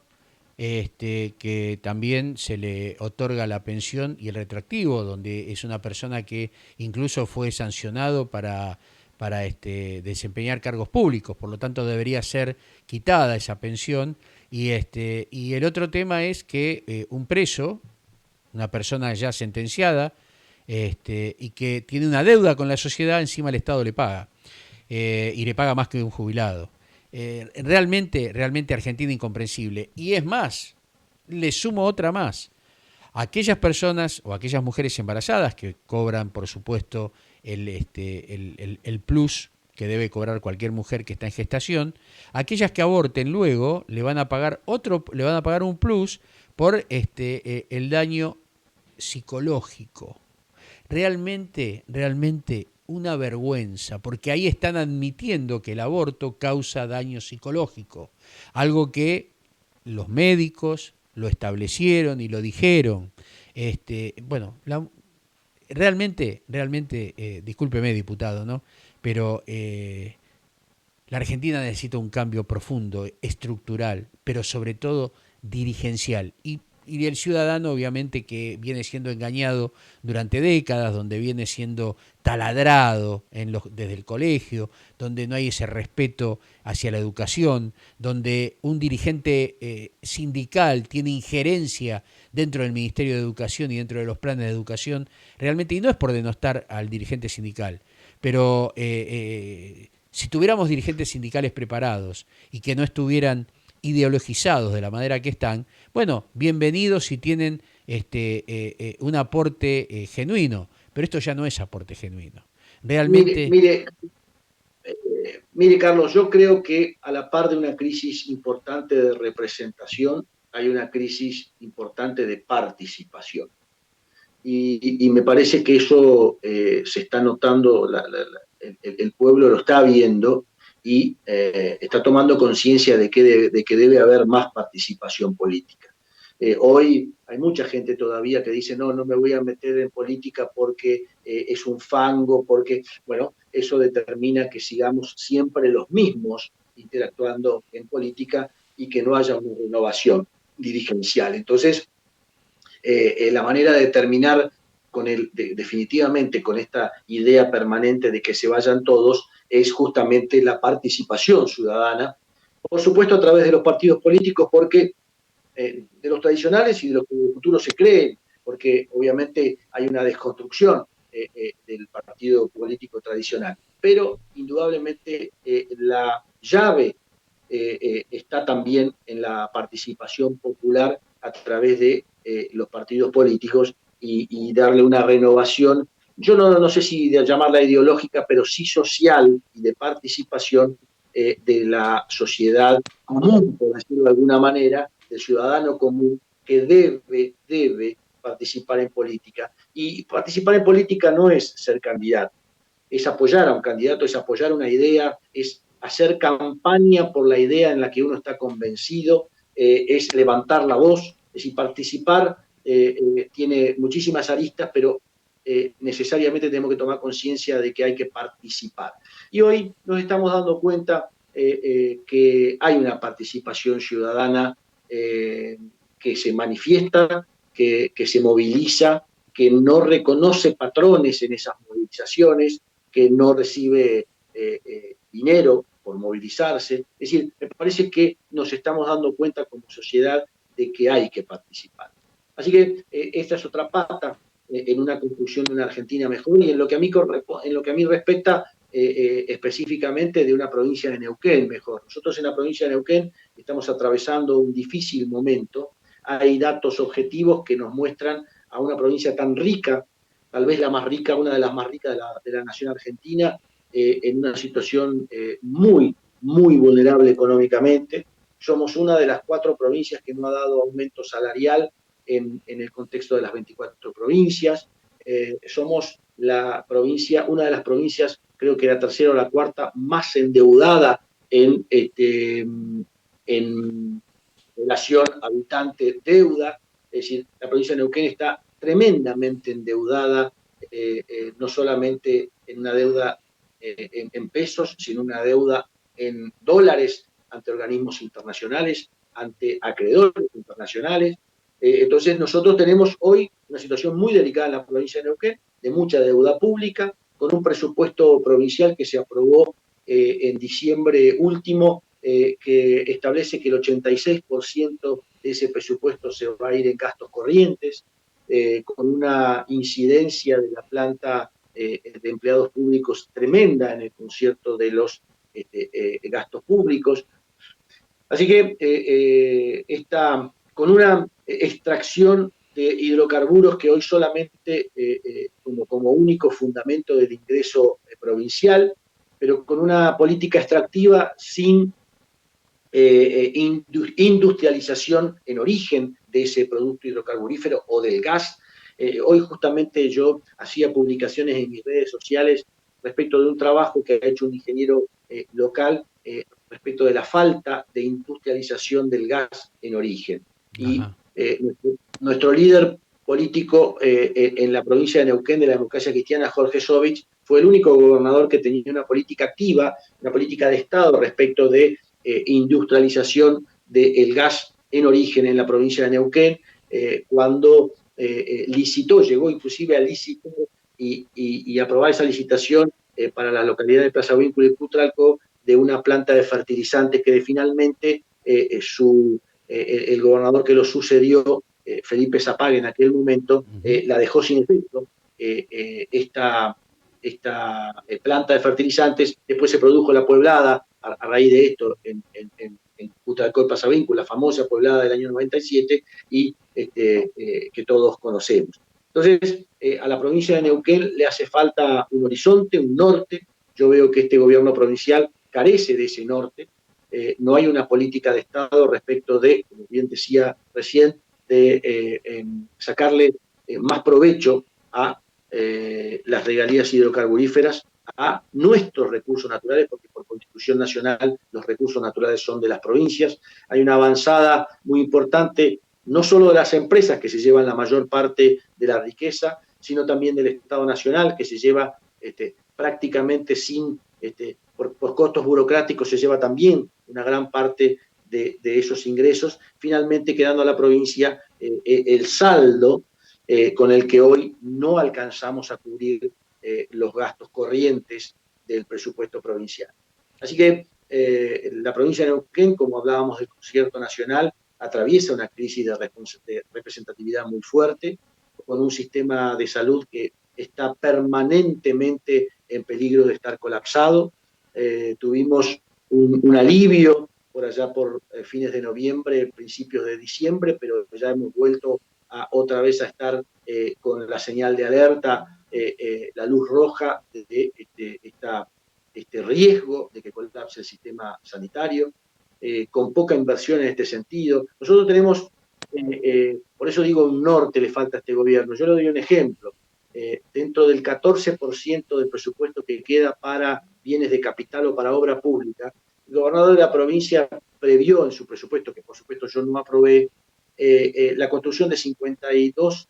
que también se le otorga la pensión y el retroactivo, donde es una persona que incluso fue sancionado para desempeñar cargos públicos, por lo tanto debería ser quitada esa pensión. Y el otro tema es que un preso, una persona ya sentenciada, y que tiene una deuda con la sociedad, encima el Estado le paga, y le paga más que un jubilado. Realmente Argentina incomprensible. Y es más, le sumo otra más. Aquellas personas o aquellas mujeres embarazadas que cobran, por supuesto, el plus que debe cobrar cualquier mujer que está en gestación, aquellas que aborten luego le van a pagar un plus por el daño psicológico. Realmente una vergüenza, porque ahí están admitiendo que el aborto causa daño psicológico, algo que los médicos lo establecieron y lo dijeron. Bueno, realmente, discúlpeme, diputado, ¿no? Pero la Argentina necesita un cambio profundo, estructural, pero sobre todo dirigencial. Y el ciudadano, obviamente, que viene siendo engañado durante décadas, donde viene siendo taladrado desde el colegio, donde no hay ese respeto hacia la educación, donde un dirigente sindical tiene injerencia dentro del Ministerio de Educación y dentro de los planes de educación, realmente, y no es por denostar al dirigente sindical, pero si tuviéramos dirigentes sindicales preparados y que no estuvieran ideologizados de la manera que están, bueno, bienvenidos si tienen un aporte genuino, pero esto ya no es aporte genuino. Mire, Realmente, mire, mire, Carlos, yo creo que a la par de una crisis importante de representación, hay una crisis importante de participación. Y me parece que eso se está notando, el pueblo lo está viendo, y está tomando conciencia de que debe haber más participación política. Hoy hay mucha gente todavía que dice, no, no me voy a meter en política porque es un fango, porque, bueno, eso determina que sigamos siempre los mismos interactuando en política y que no haya una renovación dirigencial. Entonces, la manera de terminar definitivamente con esta idea permanente de que se vayan todos es justamente la participación ciudadana, por supuesto a través de los partidos políticos, porque de los tradicionales y de los que en el futuro se creen, porque obviamente hay una desconstrucción del partido político tradicional. Pero indudablemente la llave está también en la participación popular a través de los partidos políticos y darle una renovación, yo no sé si de llamarla ideológica, pero sí social y de participación de la sociedad común, por decirlo de alguna manera, del ciudadano común que debe participar en política. Y participar en política no es ser candidato, es apoyar a un candidato, es apoyar una idea, es hacer campaña por la idea en la que uno está convencido, es levantar la voz, es decir, participar tiene muchísimas aristas, pero necesariamente tenemos que tomar conciencia de que hay que participar. Y hoy nos estamos dando cuenta que hay una participación ciudadana que se manifiesta, que se moviliza, que no reconoce patrones en esas movilizaciones, que no recibe dinero por movilizarse. Es decir, me parece que nos estamos dando cuenta como sociedad de que hay que participar. Así que esta es otra pata en una construcción de una Argentina mejor y en lo que a mí respecta específicamente de una provincia de Neuquén mejor. Nosotros en la provincia de Neuquén estamos atravesando un difícil momento. Hay datos objetivos que nos muestran a una provincia tan rica, tal vez la más rica, una de las más ricas de la nación argentina, en una situación muy vulnerable económicamente. Somos una de las 4 provincias que no ha dado aumento salarial en el contexto de las 24 provincias. Somos una de las provincias, creo que la tercera o la cuarta, más endeudada en relación habitante-deuda. Es decir, la provincia de Neuquén está tremendamente endeudada, no solamente en una deuda en pesos, sino una deuda en dólares ante organismos internacionales, ante acreedores internacionales. Entonces nosotros tenemos hoy una situación muy delicada en la provincia de Neuquén, de mucha deuda pública, con un presupuesto provincial que se aprobó en diciembre último, que establece que el 86% de ese presupuesto se va a ir en gastos corrientes, con una incidencia de la planta de empleados públicos tremenda en el concierto de los gastos públicos. Así que con una extracción de hidrocarburos que hoy solamente como único fundamento del ingreso provincial, pero con una política extractiva sin industrialización en origen de ese producto hidrocarburífero o del gas. Hoy justamente yo hacía publicaciones en mis redes sociales respecto de un trabajo que ha hecho un ingeniero local respecto de la falta de industrialización del gas en origen. Y nuestro líder político en la provincia de Neuquén, de la democracia cristiana, Jorge Sovich, fue el único gobernador que tenía una política activa, una política de Estado respecto de industrialización del gas en origen en la provincia de Neuquén, cuando licitó, llegó inclusive a licitar y aprobar esa licitación para la localidad de Plaza Vínculo y Putralco de una planta de fertilizantes que finalmente el gobernador que lo sucedió, Felipe Zapag en aquel momento, la dejó sin efecto. Esta planta de fertilizantes, después se produjo la pueblada a raíz de esto en Putralcó y Pasavíncula, la famosa pueblada del año 97 y que todos conocemos. Entonces, a la provincia de Neuquén le hace falta un horizonte, un norte. Yo veo que este gobierno provincial carece de ese norte. No hay una política de Estado respecto de, como bien decía recién, de sacarle más provecho a las regalías hidrocarburíferas a nuestros recursos naturales, porque por Constitución Nacional los recursos naturales son de las provincias. Hay una avanzada muy importante, no solo de las empresas que se llevan la mayor parte de la riqueza, sino también del Estado Nacional, que se lleva prácticamente por costos burocráticos, se lleva también una gran parte de esos ingresos, finalmente quedando a la provincia el saldo con el que hoy no alcanzamos a cubrir los gastos corrientes del presupuesto provincial. Así que la provincia de Neuquén, como hablábamos del concierto nacional, atraviesa una crisis de representatividad muy fuerte, con un sistema de salud que está permanentemente en peligro de estar colapsado. Tuvimos un alivio por allá por fines de noviembre, principios de diciembre, pero ya hemos vuelto otra vez a estar con la señal de alerta, la luz roja de este riesgo de que colapse el sistema sanitario, con poca inversión en este sentido. Nosotros tenemos, por eso digo, un norte le falta a este gobierno. Yo le doy un ejemplo. Dentro del 14% del presupuesto que queda para bienes de capital o para obra pública, el gobernador de la provincia previó en su presupuesto, que por supuesto yo no aprobé, la construcción de 52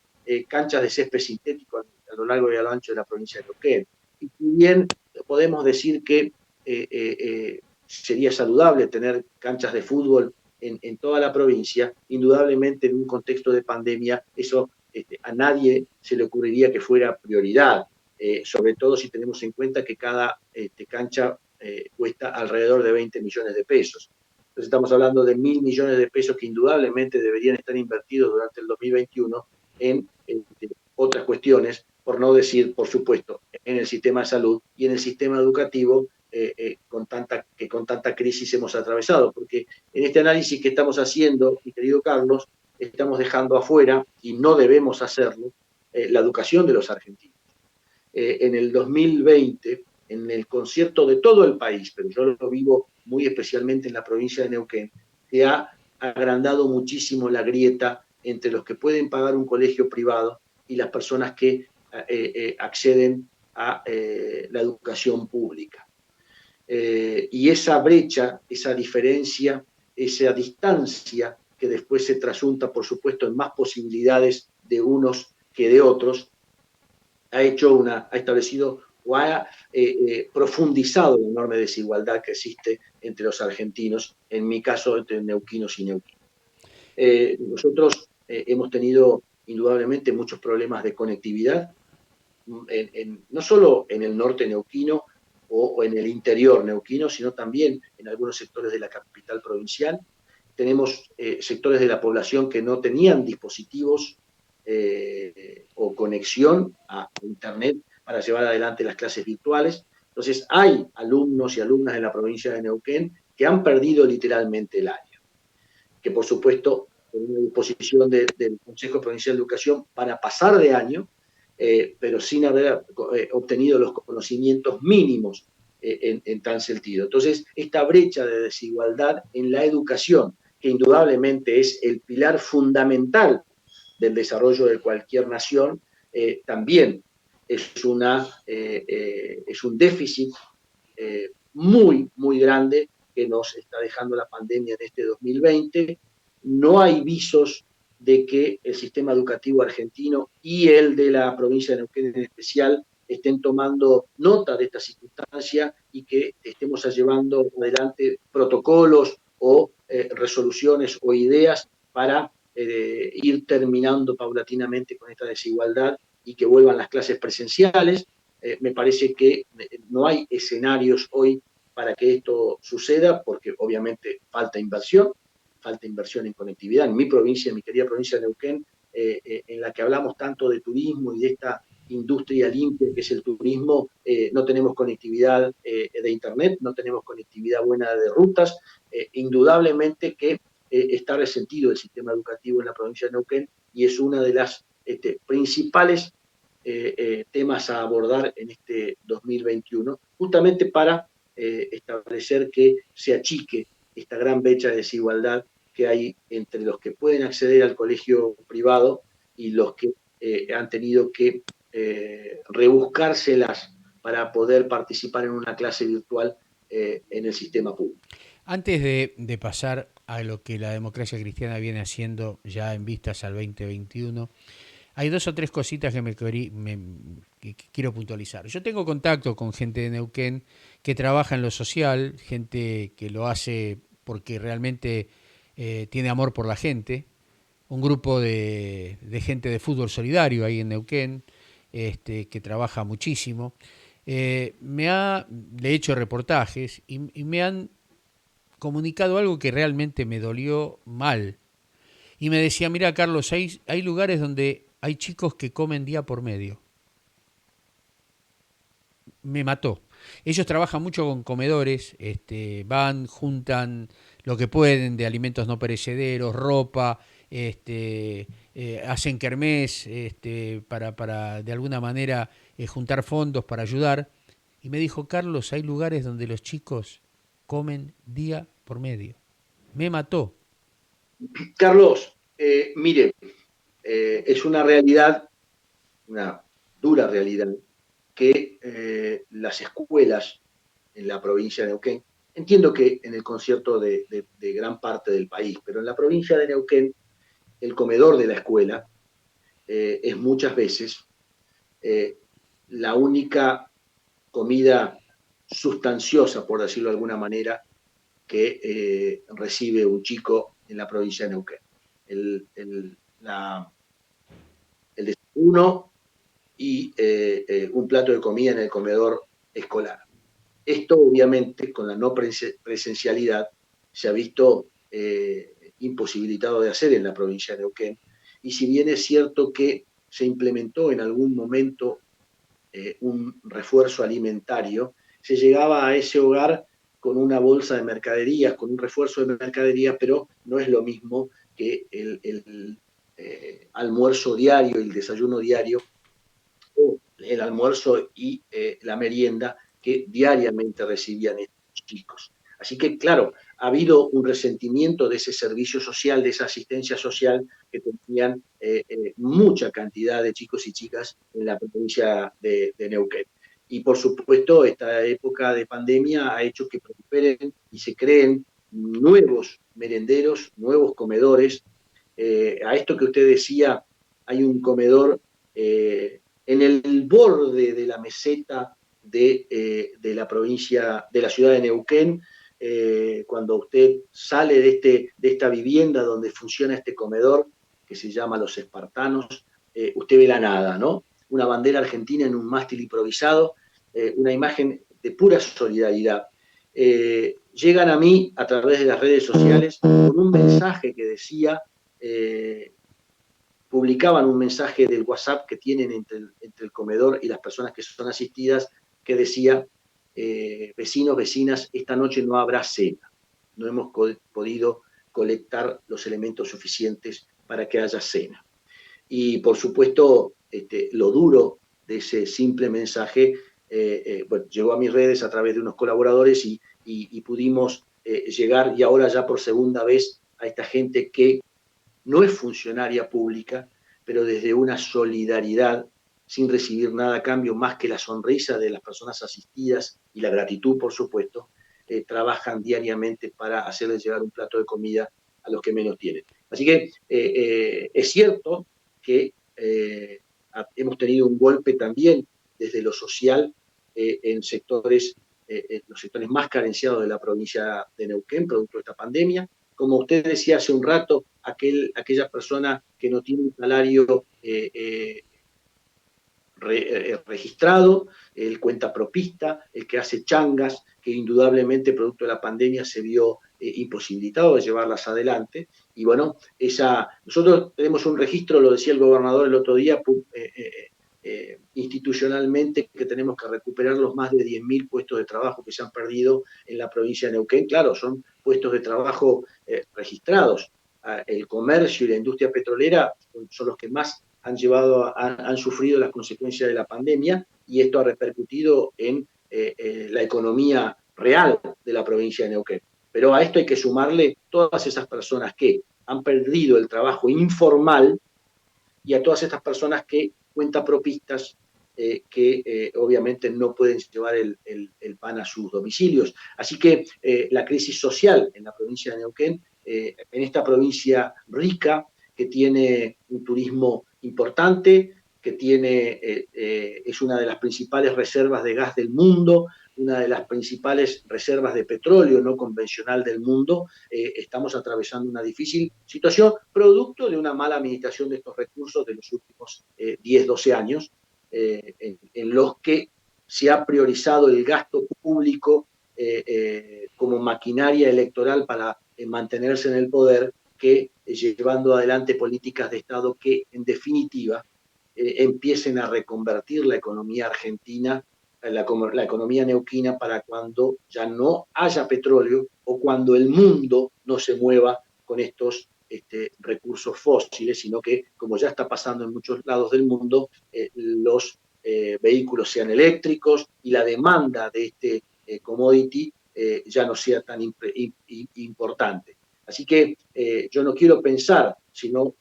canchas de césped sintético a lo largo y a lo ancho de la provincia de Neuquén. Y si bien podemos decir que sería saludable tener canchas de fútbol en toda la provincia, indudablemente en un contexto de pandemia eso a nadie se le ocurriría que fuera prioridad, sobre todo si tenemos en cuenta que cada cancha cuesta alrededor de 20 millones de pesos. Entonces estamos hablando de 1.000 millones de pesos que indudablemente deberían estar invertidos durante el 2021 en otras cuestiones, por no decir, por supuesto, en el sistema de salud y en el sistema educativo que con tanta crisis hemos atravesado. Porque en este análisis que estamos haciendo, mi querido Carlos, estamos dejando afuera, y no debemos hacerlo, la educación de los argentinos. En el 2020, en el concierto de todo el país, pero yo lo vivo muy especialmente en la provincia de Neuquén, se ha agrandado muchísimo la grieta entre los que pueden pagar un colegio privado y las personas que acceden a la educación pública. Y esa brecha, esa diferencia, esa distancia que después se trasunta, por supuesto, en más posibilidades de unos que de otros, ha establecido o ha profundizado la enorme desigualdad que existe entre los argentinos, en mi caso entre neuquinos y neuquinos. Nosotros hemos tenido indudablemente muchos problemas de conectividad, no solo en el norte neuquino o en el interior neuquino, sino también en algunos sectores de la capital provincial. Tenemos sectores de la población que no tenían dispositivos o conexión a Internet para llevar adelante las clases virtuales. Entonces hay alumnos y alumnas en la provincia de Neuquén que han perdido literalmente el año, que por supuesto por una disposición del Consejo Provincial de Educación van a pasar de año, pero sin haber obtenido los conocimientos mínimos en tal sentido. Entonces, esta brecha de desigualdad en la educación, que indudablemente es el pilar fundamental del desarrollo de cualquier nación, también es un déficit muy, muy grande que nos está dejando la pandemia en este 2020. No hay visos de que el sistema educativo argentino y el de la provincia de Neuquén en especial estén tomando nota de esta circunstancia y que estemos llevando adelante protocolos o resoluciones o ideas para ir terminando paulatinamente con esta desigualdad y que vuelvan las clases presenciales. Me parece que no hay escenarios hoy para que esto suceda, porque obviamente falta inversión en conectividad. En mi provincia, en mi querida provincia de Neuquén, en la que hablamos tanto de turismo y de esta industria limpia que es el turismo, no tenemos conectividad de Internet, no tenemos conectividad buena de rutas. Indudablemente que está resentido el sistema educativo en la provincia de Neuquén y es una de las principales temas a abordar en este 2021, justamente para establecer que se achique esta gran brecha de desigualdad que hay entre los que pueden acceder al colegio privado y los que han tenido que rebuscárselas para poder participar en una clase virtual en el sistema público. Antes de pasar a lo que la democracia cristiana viene haciendo ya en vistas al 2021, hay dos o tres cositas que quiero puntualizar. Yo tengo contacto con gente de Neuquén que trabaja en lo social, gente que lo hace porque realmente tiene amor por la gente, un grupo de gente de fútbol solidario ahí en Neuquén, que trabaja muchísimo. Le he hecho reportajes y me han comunicado algo que realmente me dolió mal. Y me decía, mira Carlos, hay lugares donde hay chicos que comen día por medio. Me mató. Ellos trabajan mucho con comedores, van, juntan lo que pueden de alimentos no perecederos, ropa, hacen kermés para de alguna manera juntar fondos para ayudar. Y me dijo, Carlos, hay lugares donde los chicos comen día por medio. Me mató. Carlos, mire, es una realidad, una dura realidad, que las escuelas en la provincia de Neuquén, entiendo que en el concierto de gran parte del país, pero en la provincia de Neuquén, el comedor de la escuela es muchas veces eh, la única comida sustanciosa, por decirlo de alguna manera, que recibe un chico en la provincia de Neuquén. El desayuno y un plato de comida en el comedor escolar. Esto, obviamente, con la no presencialidad, se ha visto imposibilitado de hacer en la provincia de Neuquén. Y si bien es cierto que se implementó en algún momento un refuerzo alimentario, se llegaba a ese hogar con una bolsa de mercaderías, con un refuerzo de mercaderías, pero no es lo mismo que el almuerzo diario, el desayuno diario, o el almuerzo y la merienda que diariamente recibían estos chicos. Así que, claro, ha habido un resentimiento de ese servicio social, de esa asistencia social que tenían mucha cantidad de chicos y chicas en la provincia de Neuquén. Y por supuesto, esta época de pandemia ha hecho que proliferen y se creen nuevos merenderos, nuevos comedores. A esto que usted decía, hay un comedor en el borde de la meseta de la provincia, de la ciudad de Neuquén, cuando usted sale de esta vivienda donde funciona este comedor, que se llama Los Espartanos, usted ve la nada, ¿no? Una bandera argentina en un mástil improvisado, una imagen de pura solidaridad. Llegan a mí a través de las redes sociales con un mensaje que decía publicaban un mensaje del WhatsApp que tienen entre el comedor y las personas que son asistidas que decía, vecinos, vecinas, esta noche no habrá cena, no hemos podido colectar los elementos suficientes para que haya cena. Y por supuesto, lo duro de ese simple mensaje bueno, llegó a mis redes a través de unos colaboradores y pudimos llegar, y ahora ya por segunda vez, a esta gente que no es funcionaria pública, pero desde una solidaridad, sin recibir nada a cambio más que la sonrisa de las personas asistidas y la gratitud, por supuesto, trabajan diariamente para hacerles llegar un plato de comida a los que menos tienen. Así que es cierto que hemos tenido un golpe también desde lo social en sectores, los sectores más carenciados de la provincia de Neuquén, producto de esta pandemia. Como usted decía hace un rato, aquella persona que no tiene un salario registrado, el cuentapropista, el que hace changas, que indudablemente producto de la pandemia se vio imposibilitado de llevarlas adelante. Y bueno, nosotros tenemos un registro, lo decía el gobernador el otro día, institucionalmente, que tenemos que recuperar los más de 10.000 puestos de trabajo que se han perdido en la provincia de Neuquén. Claro, son puestos de trabajo registrados. El comercio y la industria petrolera son los que más han sufrido las consecuencias de la pandemia, y esto ha repercutido en la economía real de la provincia de Neuquén. Pero a esto hay que sumarle todas esas personas que han perdido el trabajo informal y a todas estas personas que cuentapropistas que obviamente no pueden llevar el pan a sus domicilios. Así que la crisis social en la provincia de Neuquén, en esta provincia rica, que tiene un turismo importante, que es una de las principales reservas de gas del mundo, una de las principales reservas de petróleo no convencional del mundo, estamos atravesando una difícil situación producto de una mala administración de estos recursos de los últimos 10, 12 años, en los que se ha priorizado el gasto público como maquinaria electoral para mantenerse en el poder, que llevando adelante políticas de Estado que, en definitiva, empiecen a reconvertir la economía argentina la economía neuquina para cuando ya no haya petróleo o cuando el mundo no se mueva con estos recursos fósiles, sino que, como ya está pasando en muchos lados del mundo, los vehículos sean eléctricos y la demanda de este commodity ya no sea tan importante. Así que yo no quiero pensar, si no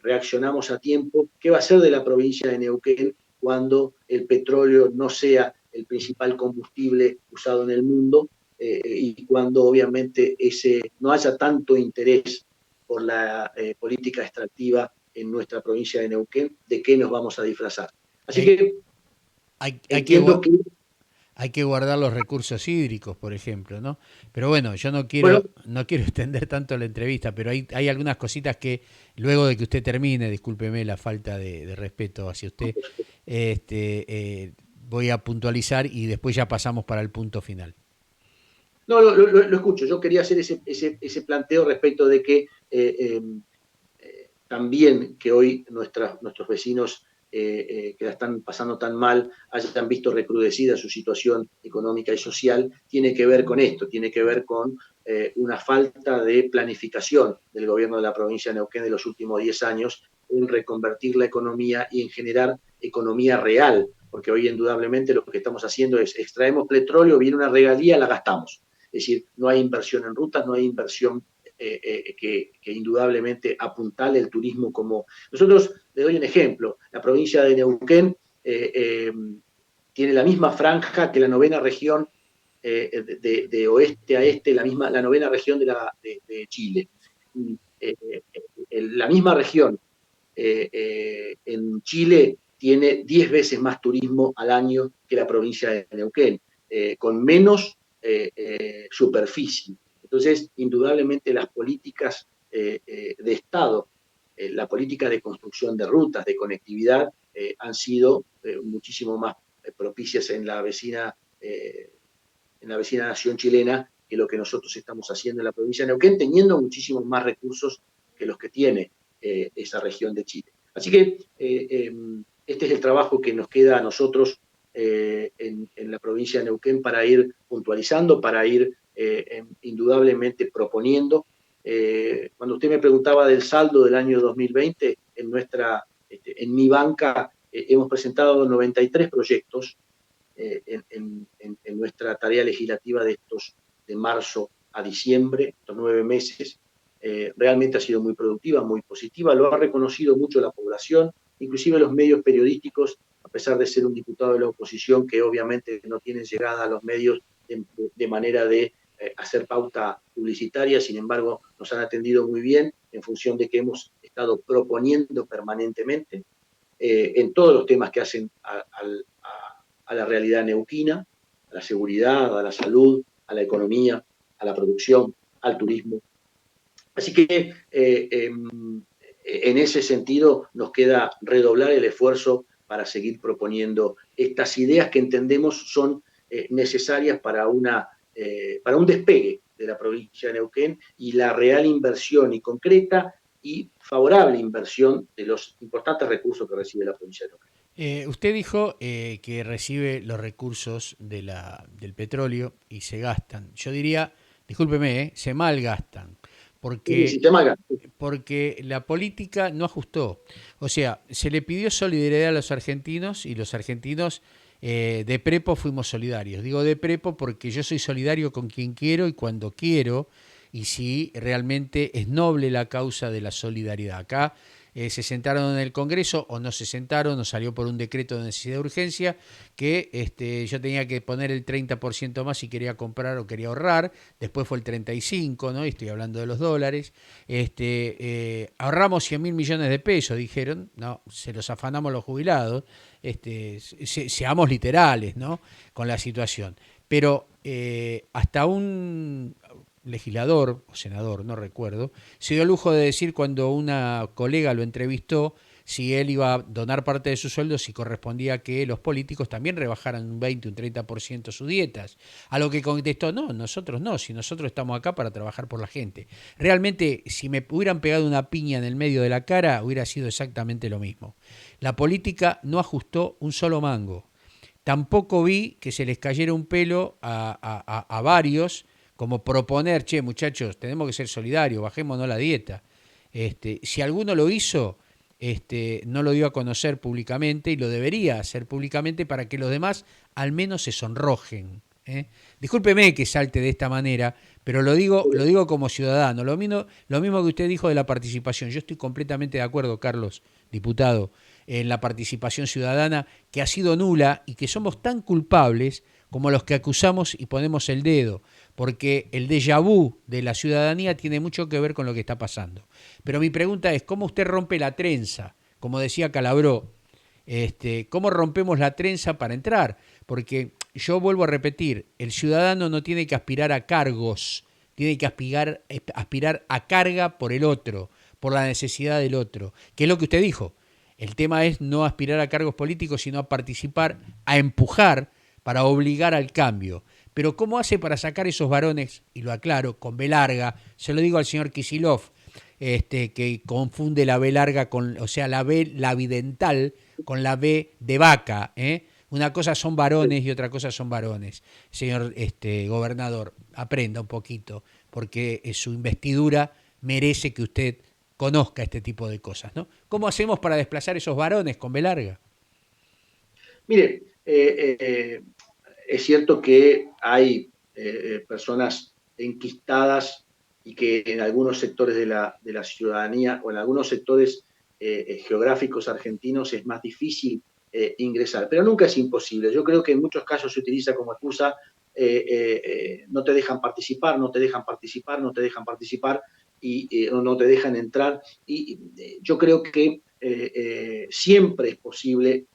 reaccionamos a tiempo, qué va a ser de la provincia de Neuquén cuando el petróleo no sea el principal combustible usado en el mundo y cuando obviamente no haya tanto interés por la política extractiva en nuestra provincia de Neuquén, de qué nos vamos a disfrazar. Así Hay, que hay entiendo que, hay que guardar los recursos hídricos, por ejemplo, ¿no? Pero bueno, yo bueno, no quiero extender tanto la entrevista, pero hay algunas cositas que luego de que usted termine, discúlpeme la falta de respeto hacia usted, voy a puntualizar y después ya pasamos para el punto final. no, lo escucho. Yo quería hacer ese planteo respecto de que también que hoy nuestros vecinos que la están pasando tan mal hayan visto recrudecida su situación económica y social, tiene que ver con esto, tiene que ver con una falta de planificación del gobierno de la provincia de Neuquén de los últimos 10 años en reconvertir la economía y en generar economía real, porque hoy indudablemente lo que estamos haciendo es extraemos petróleo, viene una regalía, la gastamos. Es decir, no hay inversión en rutas, no hay inversión que indudablemente apuntale el turismo como... Nosotros, le doy un ejemplo, la provincia de Neuquén tiene la misma franja que la novena región de oeste a este, la novena región de Chile. La misma región en Chile tiene 10 veces más turismo al año que la provincia de Neuquén, con menos superficie. Entonces, indudablemente las políticas de Estado, la política de construcción de rutas, de conectividad, han sido muchísimo más propicias en la vecina nación chilena que lo que nosotros estamos haciendo en la provincia de Neuquén, teniendo muchísimos más recursos que los que tiene esa región de Chile. Así que este es el trabajo que nos queda a nosotros en la provincia de Neuquén para ir puntualizando, para ir indudablemente proponiendo. Cuando usted me preguntaba del saldo del año 2020, en mi banca hemos presentado 93 proyectos en nuestra tarea legislativa de marzo a diciembre, estos 9 meses. Realmente ha sido muy productiva, muy positiva, lo ha reconocido mucho la población, inclusive los medios periodísticos, a pesar de ser un diputado de la oposición que obviamente no tiene llegada a los medios de manera de hacer pauta publicitaria, sin embargo nos han atendido muy bien en función de que hemos estado proponiendo permanentemente en todos los temas que hacen a la realidad neuquina, a la seguridad, a la salud, a la economía, a la producción, al turismo. Así que en ese sentido nos queda redoblar el esfuerzo para seguir proponiendo estas ideas que entendemos son necesarias para un despegue de la provincia de Neuquén y la real inversión y concreta y favorable inversión de los importantes recursos que recibe la provincia de Neuquén. Usted dijo que recibe los recursos del petróleo y se gastan. Yo diría, discúlpeme, se malgastan, Y porque, si te maga, porque la política no ajustó. O sea, se le pidió solidaridad a los argentinos y los argentinos de prepo fuimos solidarios. Digo de prepo porque yo soy solidario con quien quiero y cuando quiero, y si realmente es noble la causa de la solidaridad. Acá se sentaron en el Congreso o no se sentaron, o salió por un decreto de necesidad de urgencia que yo tenía que poner el 30% más si quería comprar o quería ahorrar, después fue el 35%, ¿no? Y estoy hablando de los dólares. Ahorramos 100 mil millones de pesos, dijeron, no, se los afanamos los jubilados, seamos literales, ¿no? Con la situación. Pero hasta un legislador o senador, no recuerdo, se dio el lujo de decir cuando una colega lo entrevistó si él iba a donar parte de su sueldo, si correspondía que los políticos también rebajaran un 20, un 30% sus dietas. A lo que contestó, no, nosotros no, si nosotros estamos acá para trabajar por la gente. Realmente, si me hubieran pegado una piña en el medio de la cara, hubiera sido exactamente lo mismo. La política no ajustó un solo mango. tampoco vi que se les cayera un pelo a varios, como proponer, che, muchachos, tenemos que ser solidarios, bajémonos la dieta. Si alguno lo hizo, no lo dio a conocer públicamente y lo debería hacer públicamente para que los demás al menos se sonrojen. Discúlpeme que salte de esta manera, pero lo digo como ciudadano. Lo mismo que usted dijo de la participación. Yo estoy completamente de acuerdo, Carlos, diputado, en la participación ciudadana, que ha sido nula y que somos tan culpables como los que acusamos y ponemos el dedo, porque el déjà vu de la ciudadanía tiene mucho que ver con lo que está pasando. Pero mi pregunta es, ¿cómo usted rompe la trenza? Como decía Calabró, ¿cómo rompemos la trenza para entrar? Porque yo vuelvo a repetir, el ciudadano no tiene que aspirar a cargos, tiene que aspirar a carga por el otro, por la necesidad del otro, que es lo que usted dijo. El tema es no aspirar a cargos políticos, sino a participar, a empujar para obligar al cambio. Pero ¿cómo hace para sacar esos varones? Y lo aclaro, con B larga, se lo digo al señor Kicillof, que confunde la B larga con, o sea, la B labidental con la B de vaca, Una cosa son varones y otra cosa son varones. Señor gobernador, aprenda un poquito, porque su investidura merece que usted conozca este tipo de cosas, ¿no? ¿Cómo hacemos para desplazar esos varones con B larga? Mire, es cierto que hay personas enquistadas y que en algunos sectores de la ciudadanía o en algunos sectores geográficos argentinos es más difícil ingresar, pero nunca es imposible. Yo creo que en muchos casos se utiliza como excusa, no te dejan participar, no te dejan participar, no te dejan participar y no te dejan entrar. Y yo creo que siempre es posible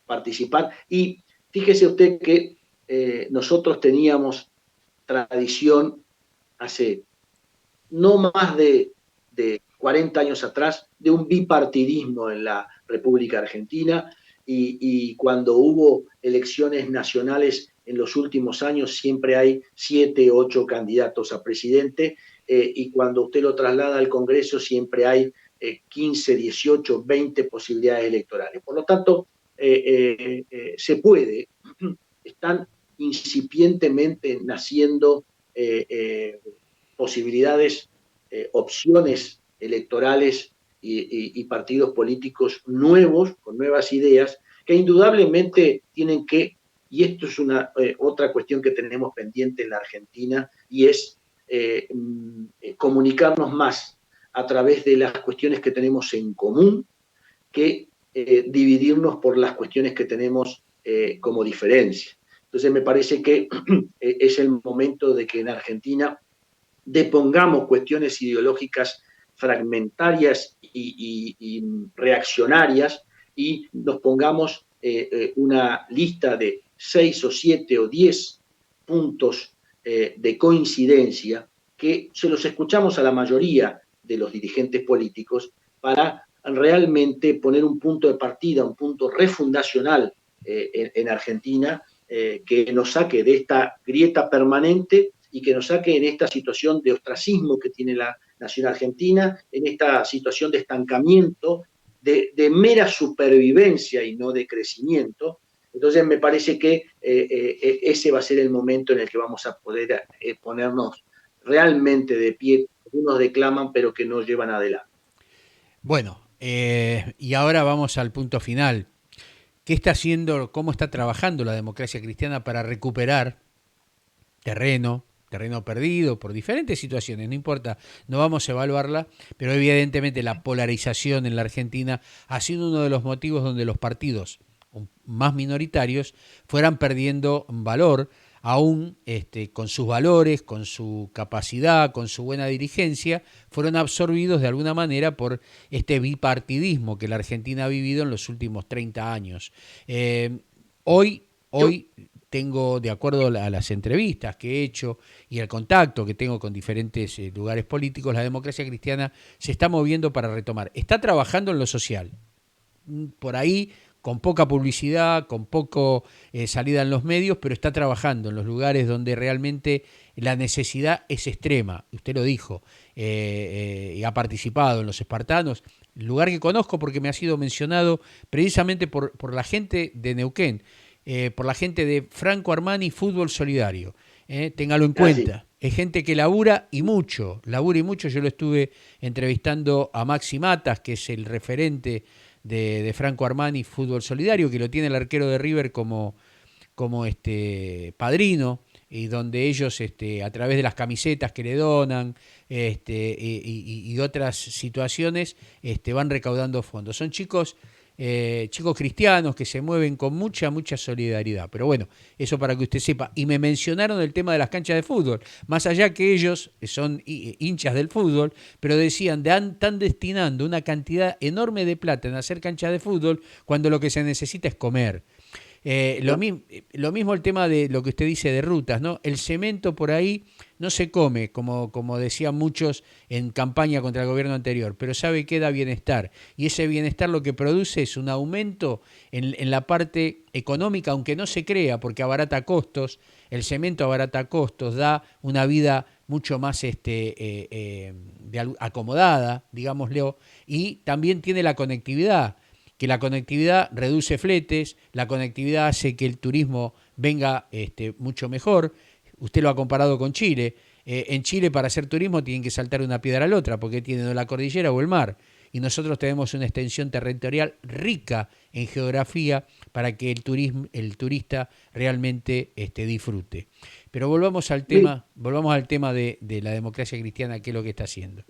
participar. Y fíjese usted que nosotros teníamos tradición hace no más de 40 años atrás de un bipartidismo en la República Argentina y cuando hubo elecciones nacionales en los últimos años siempre hay 7, 8 candidatos a presidente y cuando usted lo traslada al Congreso siempre hay 15, 18, 20 posibilidades electorales. Por lo tanto, se puede, están incipientemente naciendo posibilidades, opciones electorales y partidos políticos nuevos, con nuevas ideas, que indudablemente tienen que, y esto es una otra cuestión que tenemos pendiente en la Argentina, y es comunicarnos más a través de las cuestiones que tenemos en común que dividirnos por las cuestiones que tenemos como diferencia. Entonces me parece que es el momento de que en Argentina depongamos cuestiones ideológicas fragmentarias y reaccionarias y nos pongamos una lista de 6 o 7 o 10 puntos de coincidencia que se los escuchamos a la mayoría de los dirigentes políticos para realmente poner un punto de partida, un punto refundacional en Argentina que nos saque de esta grieta permanente y que nos saque en esta situación de ostracismo que tiene la nación argentina, en esta situación de estancamiento, de mera supervivencia y no de crecimiento. Entonces me parece que ese va a ser el momento en el que vamos a poder ponernos realmente de pie. Algunos declaman, pero que no llevan adelante. Bueno, y ahora vamos al punto final. ¿Qué está haciendo, cómo está trabajando la democracia cristiana para recuperar terreno perdido por diferentes situaciones, no importa, no vamos a evaluarla, pero evidentemente la polarización en la Argentina ha sido uno de los motivos donde los partidos más minoritarios fueran perdiendo valor, aún con sus valores, con su capacidad, con su buena dirigencia, fueron absorbidos de alguna manera por este bipartidismo que la Argentina ha vivido en los últimos 30 años. Hoy tengo, de acuerdo a las entrevistas que he hecho y el contacto que tengo con diferentes lugares políticos, la democracia cristiana se está moviendo para retomar. Está trabajando en lo social. Por ahí, con poca publicidad, con poco salida en los medios, pero está trabajando en los lugares donde realmente la necesidad es extrema. Usted lo dijo, y ha participado en los Espartanos, lugar que conozco porque me ha sido mencionado precisamente por la gente de Neuquén, por la gente de Franco Armani Fútbol Solidario. Téngalo en Así. cuenta. Es gente que labura y mucho, labura y mucho. Yo lo estuve entrevistando a Maxi Matas, que es el referente de Franco Armani Fútbol Solidario, que lo tiene el arquero de River como padrino, y donde ellos a través de las camisetas que le donan y otras situaciones van recaudando fondos. Son chicos cristianos que se mueven con mucha solidaridad. Pero bueno, eso para que usted sepa. Y me mencionaron el tema de las canchas de fútbol. Más allá que ellos son hinchas del fútbol, pero decían, están destinando una cantidad enorme de plata en hacer canchas de fútbol cuando lo que se necesita es comer. Lo mismo el tema de lo que usted dice de rutas, ¿no? El cemento por ahí no se come, como decían muchos en campaña contra el gobierno anterior, pero sabe que da bienestar. Y ese bienestar lo que produce es un aumento en la parte económica, aunque no se crea, porque abarata costos, el cemento abarata costos, da una vida mucho más acomodada, digámoslo, y también tiene la conectividad, que la conectividad reduce fletes, la conectividad hace que el turismo venga mucho mejor. Usted lo ha comparado con Chile. En Chile para hacer turismo tienen que saltar una piedra a la otra porque tienen la cordillera o el mar. Y nosotros tenemos una extensión territorial rica en geografía para que el turista realmente disfrute. Pero volvamos al tema de la democracia cristiana, que es lo que está haciendo.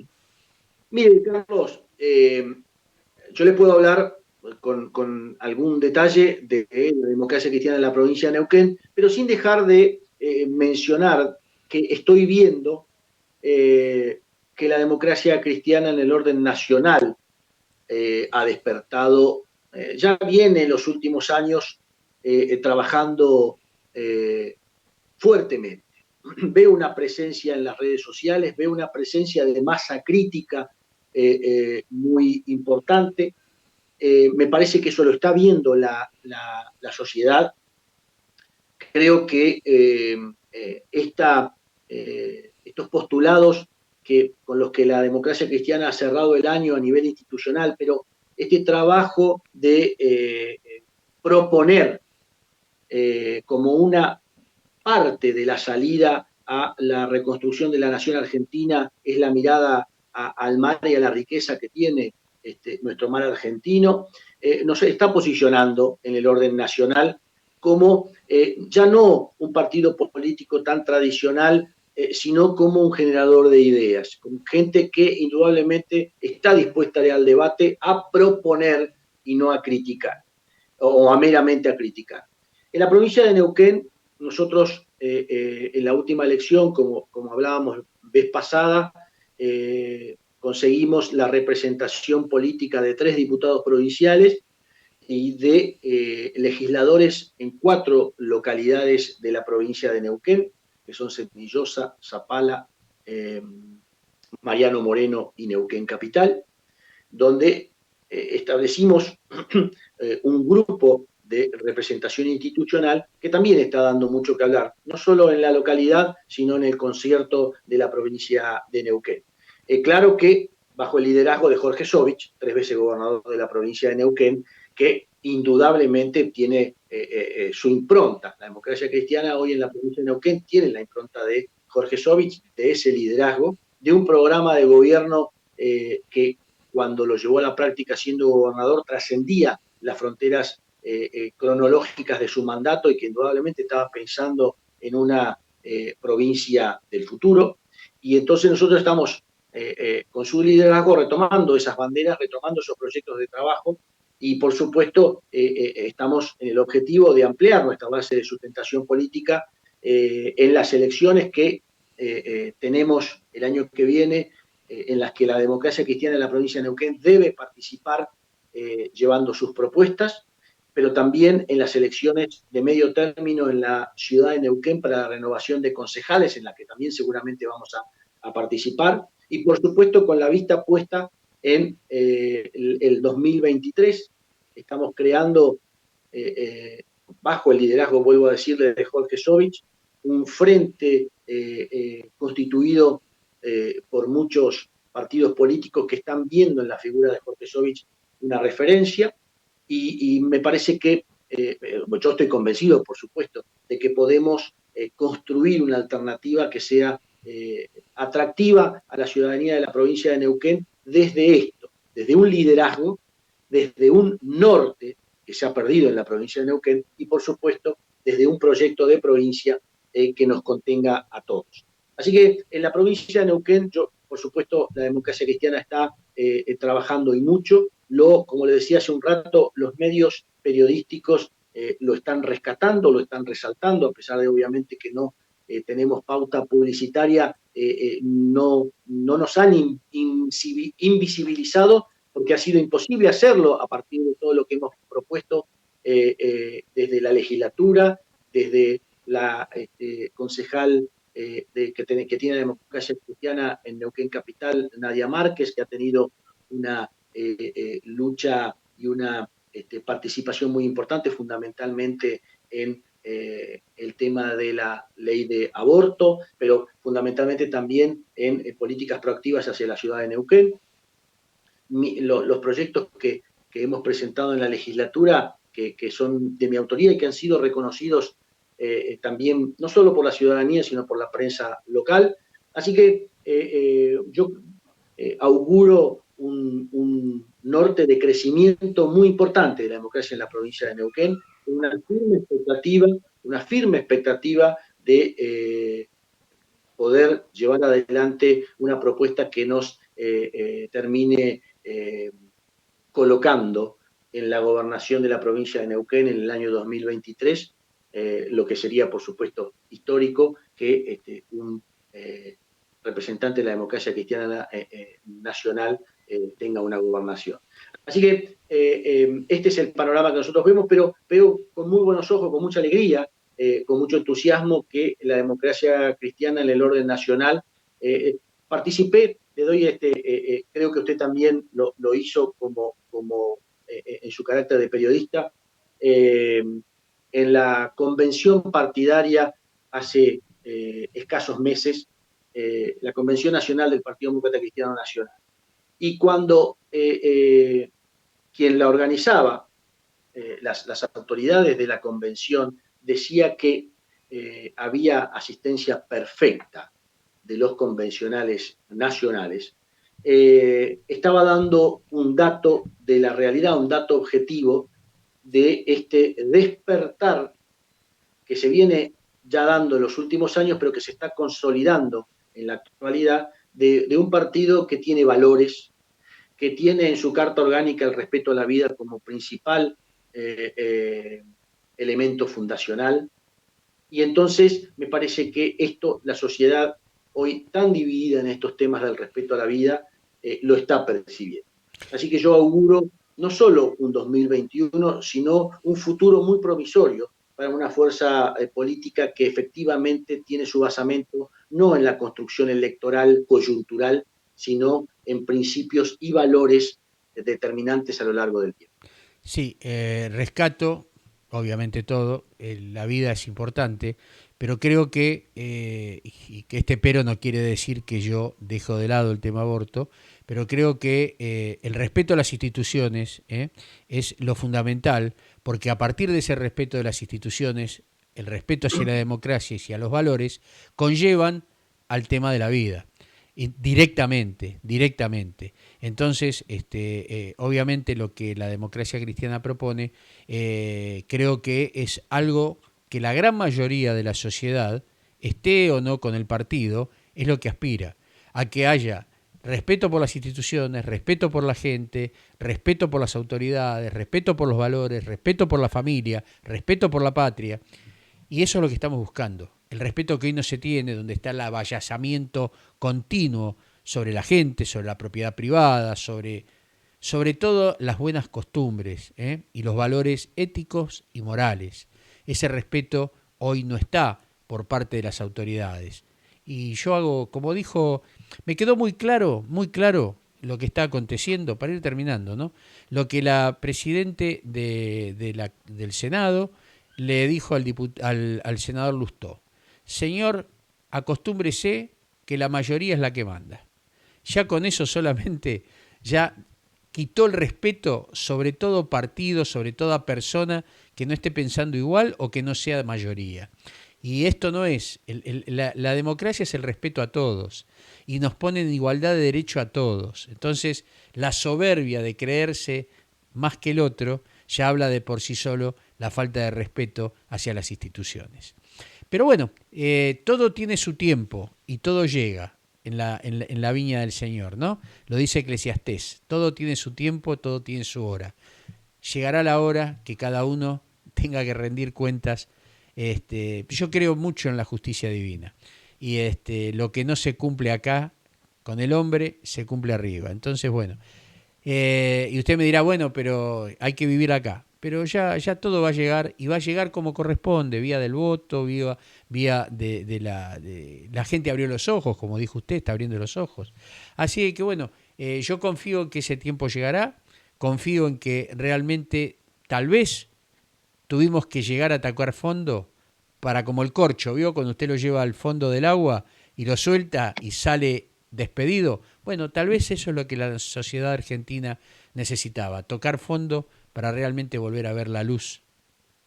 Mire, Carlos, yo le puedo hablar con algún detalle de la democracia cristiana en la provincia de Neuquén, pero sin dejar de mencionar que estoy viendo que la democracia cristiana en el orden nacional ha despertado, ya viene en los últimos años trabajando fuertemente. Veo una presencia en las redes sociales, veo una presencia de masa crítica muy importante. Me parece que eso lo está viendo la sociedad. Creo que estos postulados con los que la democracia cristiana ha cerrado el año a nivel institucional, pero este trabajo de proponer como una parte de la salida a la reconstrucción de la nación argentina es la mirada al mar y a la riqueza que tiene nuestro mar argentino, nos está posicionando en el orden nacional como ya no un partido político tan tradicional, sino como un generador de ideas, con gente que indudablemente está dispuesta al debate, a proponer y no a criticar, o a meramente a criticar. En la provincia de Neuquén, nosotros en la última elección, como hablábamos vez pasada, conseguimos la representación política de 3 diputados provinciales y de legisladores en 4 localidades de la provincia de Neuquén, que son Senillosa, Zapala, Mariano Moreno y Neuquén Capital, donde establecimos un grupo de representación institucional que también está dando mucho que hablar, no solo en la localidad, sino en el concierto de la provincia de Neuquén. Claro que bajo el liderazgo de Jorge Sovich, 3 veces gobernador de la provincia de Neuquén, que indudablemente tiene su impronta. La democracia cristiana hoy en la provincia de Neuquén tiene la impronta de Jorge Sovich, de ese liderazgo, de un programa de gobierno que cuando lo llevó a la práctica siendo gobernador trascendía las fronteras cronológicas de su mandato y que indudablemente estaba pensando en una provincia del futuro. Y entonces nosotros estamos con su liderazgo retomando esas banderas, retomando esos proyectos de trabajo y por supuesto estamos en el objetivo de ampliar nuestra base de sustentación política en las elecciones que tenemos el año que viene, en las que la democracia cristiana en la provincia de Neuquén debe participar llevando sus propuestas, pero también en las elecciones de medio término en la ciudad de Neuquén para la renovación de concejales, en la que también seguramente vamos a participar, y por supuesto con la vista puesta en el 2023. Estamos creando, bajo el liderazgo, vuelvo a decirle, de Jorge Sovich, un frente constituido por muchos partidos políticos que están viendo en la figura de Jorge Sovich una referencia, y me parece que yo estoy convencido, por supuesto, de que podemos construir una alternativa que sea atractiva a la ciudadanía de la provincia de Neuquén desde esto, desde un liderazgo, desde un norte que se ha perdido en la provincia de Neuquén y, por supuesto, desde un proyecto de provincia que nos contenga a todos. Así que en la provincia de Neuquén, yo, por supuesto, la democracia cristiana está trabajando y mucho. Como le decía hace un rato, los medios periodísticos lo están rescatando, lo están resaltando, a pesar de obviamente que no tenemos pauta publicitaria, no nos han invisibilizado porque ha sido imposible hacerlo a partir de todo lo que hemos propuesto desde la legislatura, desde la concejal que tiene democracia cristiana en Neuquén Capital, Nadia Márquez, que ha tenido una lucha y una participación muy importante, fundamentalmente en el tema de la ley de aborto, pero fundamentalmente también en políticas proactivas hacia la ciudad de Neuquén. Los proyectos que hemos presentado en la legislatura, que son de mi autoría y que han sido reconocidos también, no solo por la ciudadanía, sino por la prensa local. Así que yo auguro un norte de crecimiento muy importante de la democracia en la provincia de Neuquén, una firme expectativa de poder llevar adelante una propuesta que nos termine colocando en la gobernación de la provincia de Neuquén en el año 2023, lo que sería, por supuesto, histórico que un representante de la democracia cristiana nacional tenga una gobernación. Así que este es el panorama que nosotros vemos, pero veo con muy buenos ojos, con mucha alegría, con mucho entusiasmo que la democracia cristiana en el orden nacional participé, le doy creo que usted también lo hizo como en su carácter de periodista, en la convención partidaria hace escasos meses, la Convención Nacional del Partido Demócrata Cristiano Nacional. Y cuando quien la organizaba, las autoridades de la convención, decía que había asistencia perfecta de los convencionales nacionales, estaba dando un dato de la realidad, un dato objetivo de este despertar que se viene ya dando en los últimos años, pero que se está consolidando en la actualidad, de un partido que tiene valores, que tiene en su carta orgánica el respeto a la vida como principal elemento fundacional. Y entonces me parece que esto, la sociedad hoy tan dividida en estos temas del respeto a la vida, lo está percibiendo. Así que yo auguro no solo un 2021, sino un futuro muy promisorio para una fuerza política que efectivamente tiene su basamento no en la construcción electoral coyuntural, sino en principios y valores determinantes a lo largo del tiempo. Sí, rescato, obviamente todo, la vida es importante, pero creo y que este pero no quiere decir que yo dejo de lado el tema aborto, pero creo que el respeto a las instituciones es lo fundamental, porque a partir de ese respeto de las instituciones, el respeto hacia la democracia y hacia los valores, conllevan al tema de la vida. Directamente. Entonces, obviamente lo que la democracia cristiana propone, creo que es algo que la gran mayoría de la sociedad, esté o no con el partido, es lo que aspira, a que haya respeto por las instituciones, respeto por la gente, respeto por las autoridades, respeto por los valores, respeto por la familia, respeto por la patria. Y eso es lo que estamos buscando. El respeto que hoy no se tiene, donde está el avallazamiento continuo sobre la gente, sobre la propiedad privada, sobre todo las buenas costumbres y los valores éticos y morales. Ese respeto hoy no está por parte de las autoridades. Y yo hago, como dijo, me quedó muy claro lo que está aconteciendo, para ir terminando, ¿no? Lo que la presidente del Senado le dijo al senador Lustó: señor, acostúmbrese que la mayoría es la que manda. Ya con eso solamente ya quitó el respeto sobre todo partido, sobre toda persona que no esté pensando igual o que no sea mayoría. Y esto no es, la democracia es el respeto a todos y nos pone en igualdad de derecho a todos. Entonces, la soberbia de creerse más que el otro ya habla de por sí solo la falta de respeto hacia las instituciones. Pero bueno, todo tiene su tiempo y todo llega en la viña del Señor, ¿no? Lo dice Eclesiastés, todo tiene su tiempo, todo tiene su hora. Llegará la hora que cada uno tenga que rendir cuentas. Yo creo mucho en la justicia divina y lo que no se cumple acá con el hombre se cumple arriba. Entonces, bueno, y usted me dirá, bueno, pero hay que vivir acá. Pero ya todo va a llegar y va a llegar como corresponde, vía del voto, vía de la gente abrió los ojos, como dijo usted, está abriendo los ojos. Así que bueno, yo confío en que ese tiempo llegará, confío en que realmente tal vez tuvimos que llegar a tocar fondo para como el corcho, ¿vio? Cuando usted lo lleva al fondo del agua y lo suelta y sale despedido. Bueno, tal vez eso es lo que la sociedad argentina necesitaba, tocar fondo para realmente volver a ver la luz.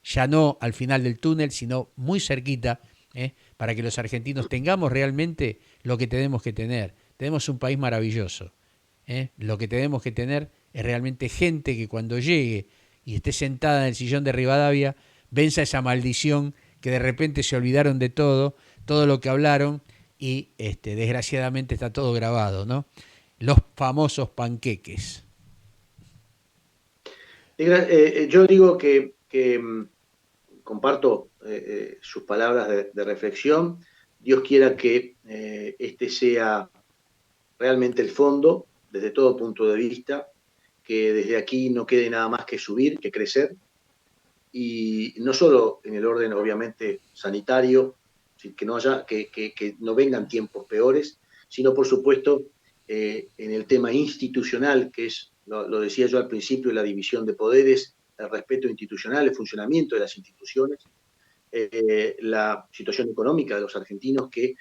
Ya no al final del túnel, sino muy cerquita, para que los argentinos tengamos realmente lo que tenemos que tener. Tenemos un país maravilloso. Lo que tenemos que tener es realmente gente que cuando llegue y esté sentada en el sillón de Rivadavia, venza esa maldición que de repente se olvidaron de todo lo que hablaron y desgraciadamente está todo grabado, ¿no? Los famosos panqueques. Yo digo que comparto sus palabras de reflexión. Dios quiera que este sea realmente el fondo, desde todo punto de vista, que desde aquí no quede nada más que subir, que crecer, y no solo en el orden, obviamente, sanitario, que no haya, que no vengan tiempos peores, sino, por supuesto, en el tema institucional, que es, lo decía yo al principio, la división de poderes, el respeto institucional, el funcionamiento de las instituciones, la situación económica de los argentinos que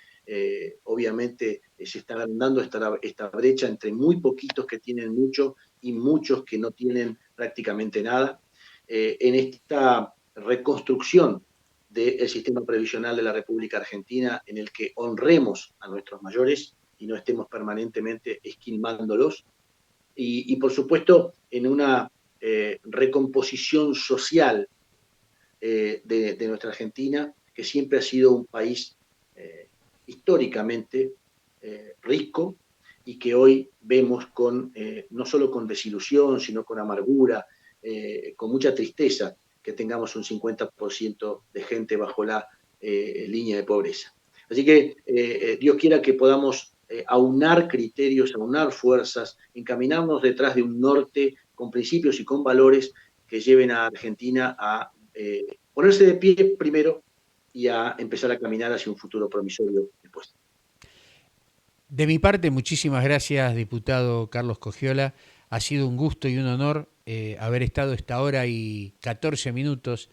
obviamente se está dando esta brecha entre muy poquitos que tienen mucho y muchos que no tienen prácticamente nada. En esta reconstrucción del sistema previsional de la República Argentina, en el que honremos a nuestros mayores y no estemos permanentemente esquilmándolos, y por supuesto en una recomposición social de nuestra Argentina, que siempre ha sido un país históricamente rico y que hoy vemos no solo con desilusión, sino con amargura, con mucha tristeza, que tengamos un 50% de gente bajo la línea de pobreza. Así que Dios quiera que podamos aunar criterios, aunar fuerzas, encaminarnos detrás de un norte con principios y con valores que lleven a Argentina a ponerse de pie primero y a empezar a caminar hacia un futuro promisorio después. De mi parte, muchísimas gracias, diputado Carlos Cogiola. Ha sido un gusto y un honor haber estado esta hora y 14 minutos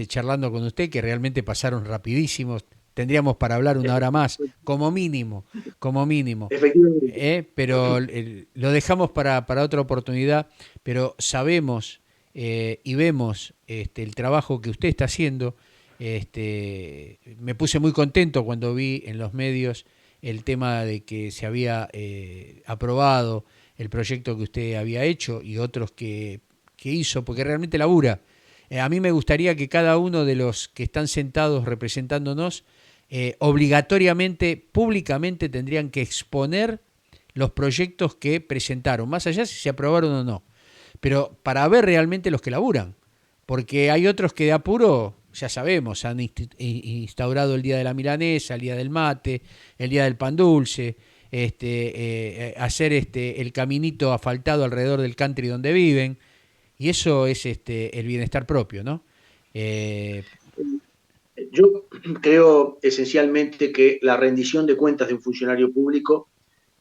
charlando con usted, que realmente pasaron rapidísimos. Tendríamos para hablar una hora más, como mínimo, como mínimo. Efectivamente. Pero lo dejamos para otra oportunidad, pero sabemos y vemos el trabajo que usted está haciendo. Me puse muy contento cuando vi en los medios el tema de que se había aprobado el proyecto que usted había hecho y otros que hizo, porque realmente labura. A mí me gustaría que cada uno de los que están sentados representándonos obligatoriamente, públicamente tendrían que exponer los proyectos que presentaron, más allá si se aprobaron o no, pero para ver realmente los que laburan, porque hay otros que de apuro, ya sabemos, han instaurado el Día de la Milanesa, el Día del Mate, el Día del Pan Dulce, hacer el caminito asfaltado alrededor del country donde viven, y eso es el bienestar propio, ¿no? Yo creo esencialmente que la rendición de cuentas de un funcionario público,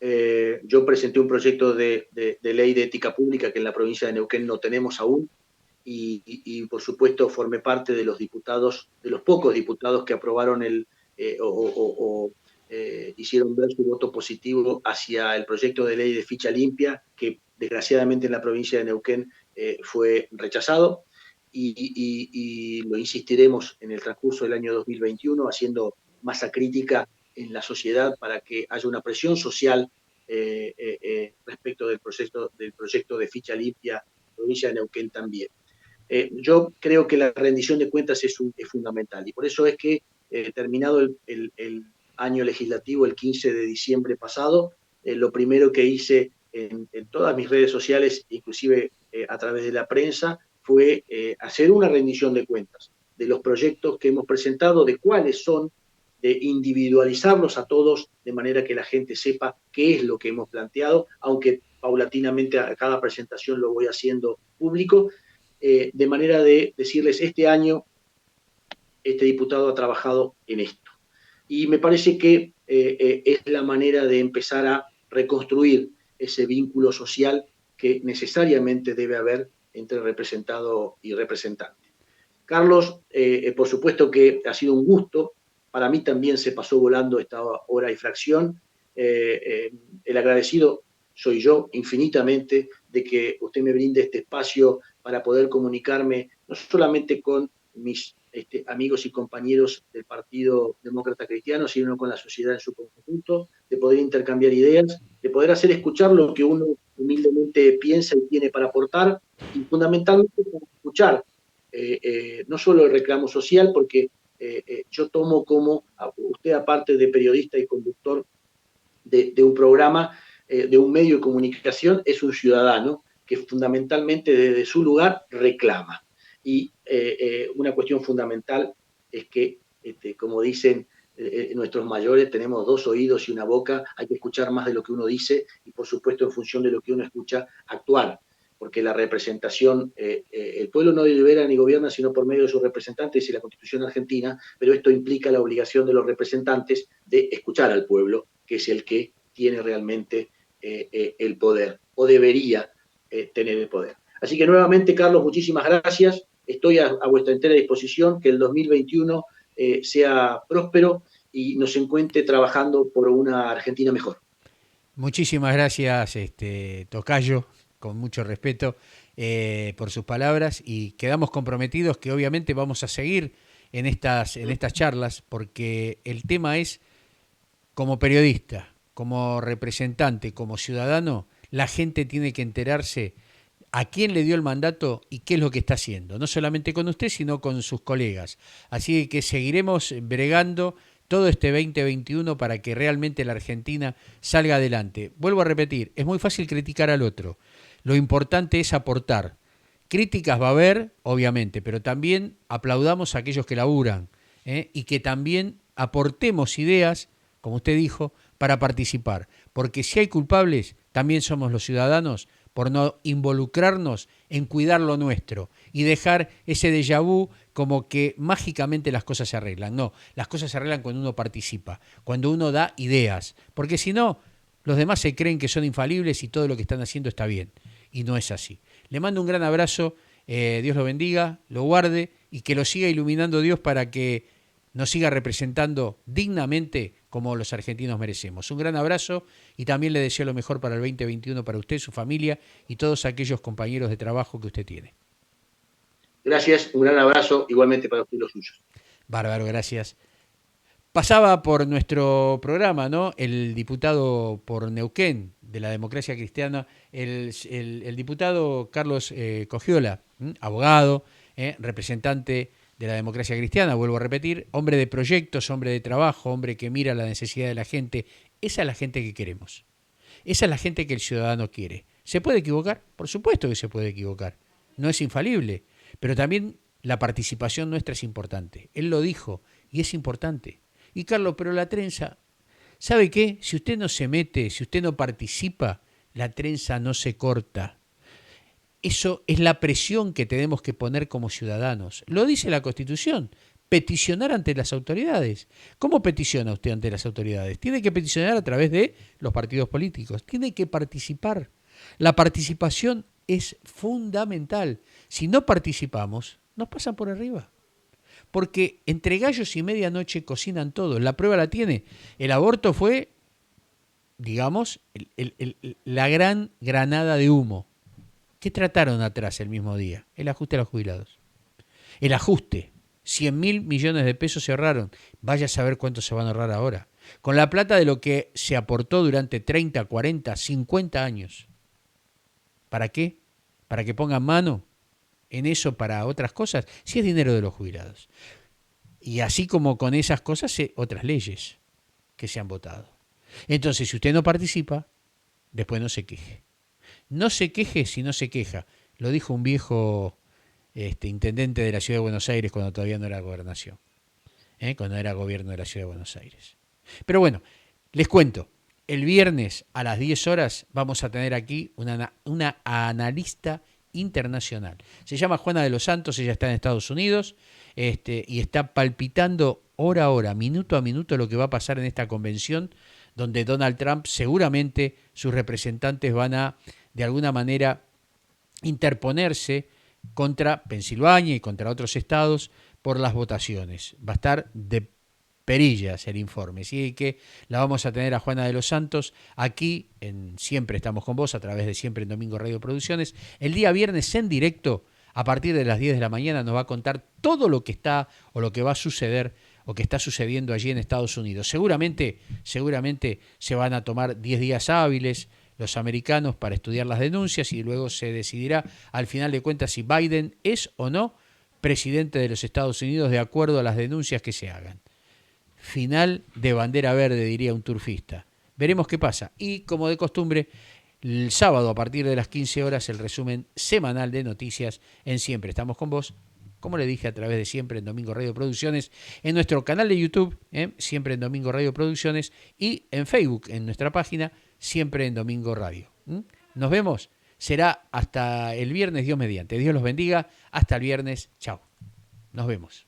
yo presenté un proyecto de ley de ética pública que en la provincia de Neuquén no tenemos aún, y por supuesto formé parte de los diputados, de los pocos diputados que aprobaron hicieron ver su voto positivo hacia el proyecto de ley de ficha limpia, que desgraciadamente en la provincia de Neuquén fue rechazado, y lo insistiremos en el transcurso del año 2021, haciendo masa crítica en la sociedad para que haya una presión social respecto del proyecto de ficha limpia en la provincia de Neuquén también. Yo creo que la rendición de cuentas es fundamental, y por eso es que terminado el año legislativo, el 15 de diciembre pasado, lo primero que hice en todas mis redes sociales, inclusive a través de la prensa, fue hacer una rendición de cuentas de los proyectos que hemos presentado, de cuáles son, de individualizarlos a todos, de manera que la gente sepa qué es lo que hemos planteado, aunque paulatinamente a cada presentación lo voy haciendo público, de manera de decirles, este año este diputado ha trabajado en esto. Y me parece que es la manera de empezar a reconstruir ese vínculo social que necesariamente debe haber entre representado y representante. Carlos, por supuesto que ha sido un gusto. Para mí también se pasó volando esta hora y fracción. El agradecido soy yo infinitamente de que usted me brinde este espacio para poder comunicarme no solamente con mis amigos y compañeros del Partido Demócrata Cristiano, sino con la sociedad en su conjunto, de poder intercambiar ideas, de poder hacer escuchar lo que uno humildemente piensa y tiene para aportar, y fundamentalmente para escuchar no solo el reclamo social, porque yo tomo como usted, aparte de periodista y conductor de un programa, de un medio de comunicación, es un ciudadano que fundamentalmente desde su lugar reclama. Y una cuestión fundamental es que, como dicen nuestros mayores, tenemos dos oídos y una boca, hay que escuchar más de lo que uno dice y, por supuesto, en función de lo que uno escucha, actuar, porque la representación, el pueblo no delibera ni gobierna sino por medio de sus representantes y la Constitución argentina, pero esto implica la obligación de los representantes de escuchar al pueblo, que es el que tiene realmente el poder, o debería tener el poder. Así que nuevamente, Carlos, muchísimas gracias. Estoy a vuestra entera disposición. Que el 2021 sea próspero y nos encuentre trabajando por una Argentina mejor. Muchísimas gracias, Tocayo, con mucho respeto por sus palabras, y quedamos comprometidos que obviamente vamos a seguir en estas charlas, porque el tema es, como periodista, como representante, como ciudadano, la gente tiene que enterarse a quién le dio el mandato y qué es lo que está haciendo, no solamente con usted, sino con sus colegas. Así que seguiremos bregando todo este 2021 para que realmente la Argentina salga adelante. Vuelvo a repetir, es muy fácil criticar al otro. Lo importante es aportar. Críticas va a haber, obviamente, pero también aplaudamos a aquellos que laburan, y que también aportemos ideas, como usted dijo, para participar. Porque si hay culpables, también somos los ciudadanos, por no involucrarnos en cuidar lo nuestro y dejar ese déjà vu como que mágicamente las cosas se arreglan. No, las cosas se arreglan cuando uno participa, cuando uno da ideas, porque si no, los demás se creen que son infalibles y todo lo que están haciendo está bien, y no es así. Le mando un gran abrazo, Dios lo bendiga, lo guarde y que lo siga iluminando Dios para que nos siga representando dignamente como los argentinos merecemos. Un gran abrazo y también le deseo lo mejor para el 2021 para usted, su familia y todos aquellos compañeros de trabajo que usted tiene. Gracias, un gran abrazo igualmente para usted y los suyos. Bárbaro, gracias. Pasaba por nuestro programa, ¿no?, el diputado por Neuquén de la Democracia Cristiana, el diputado Carlos Cogiola, abogado, representante de la Democracia Cristiana, vuelvo a repetir, hombre de proyectos, hombre de trabajo, hombre que mira la necesidad de la gente. Esa es la gente que queremos. Esa es la gente que el ciudadano quiere. ¿Se puede equivocar? Por supuesto que se puede equivocar. No es infalible. Pero también la participación nuestra es importante. Él lo dijo y es importante. Y Carlos, pero la trenza, ¿sabe qué? Si usted no se mete, si usted no participa, la trenza no se corta. Eso es la presión que tenemos que poner como ciudadanos. Lo dice la Constitución, peticionar ante las autoridades. ¿Cómo peticiona usted ante las autoridades? Tiene que peticionar a través de los partidos políticos, tiene que participar. La participación es fundamental. Si no participamos, nos pasan por arriba. porque entre gallos y medianoche cocinan todo. La prueba la tiene. El aborto fue, digamos, la gran granada de humo. ¿Qué trataron atrás el mismo día? El ajuste a los jubilados. El ajuste. 100.000 millones de pesos se ahorraron. Vaya a saber cuánto se van a ahorrar ahora. Con la plata de lo que se aportó durante 30, 40, 50 años. ¿Para qué? ¿Para que pongan mano en eso para otras cosas? Si es dinero de los jubilados. Y así como con esas cosas, otras leyes que se han votado. Entonces, si usted no participa, después no se queje. No se queje si no se queja. Lo dijo un viejo intendente de la Ciudad de Buenos Aires cuando todavía no era gobernación, cuando era gobierno de la Ciudad de Buenos Aires. Pero bueno, les cuento. El viernes a las 10 horas vamos a tener aquí una analista internacional. Se llama Juana de los Santos, ella está en Estados Unidos y está palpitando hora a hora, minuto a minuto lo que va a pasar en esta convención donde Donald Trump seguramente sus representantes van a de alguna manera interponerse contra Pensilvania y contra otros estados por las votaciones. Va a estar de perillas el informe, así que la vamos a tener a Juana de los Santos aquí en Siempre Estamos con Vos a través de Siempre en Domingo Radio Producciones. El día viernes en directo a partir de las 10 de la mañana nos va a contar todo lo que está o lo que va a suceder o que está sucediendo allí en Estados Unidos. Seguramente se van a tomar 10 días hábiles los americanos para estudiar las denuncias y luego se decidirá al final de cuentas si Biden es o no presidente de los Estados Unidos de acuerdo a las denuncias que se hagan. Final de bandera verde, diría un turfista. Veremos qué pasa. Y como de costumbre, el sábado a partir de las 15 horas el resumen semanal de noticias en Siempre Estamos con Vos, como le dije, a través de Siempre en Domingo Radio Producciones, en nuestro canal de YouTube, Siempre en Domingo Radio Producciones, y en Facebook, en nuestra página, Siempre en Domingo Radio. Nos vemos. Será hasta el viernes, Dios mediante. Dios los bendiga. Hasta el viernes. Chao. Nos vemos.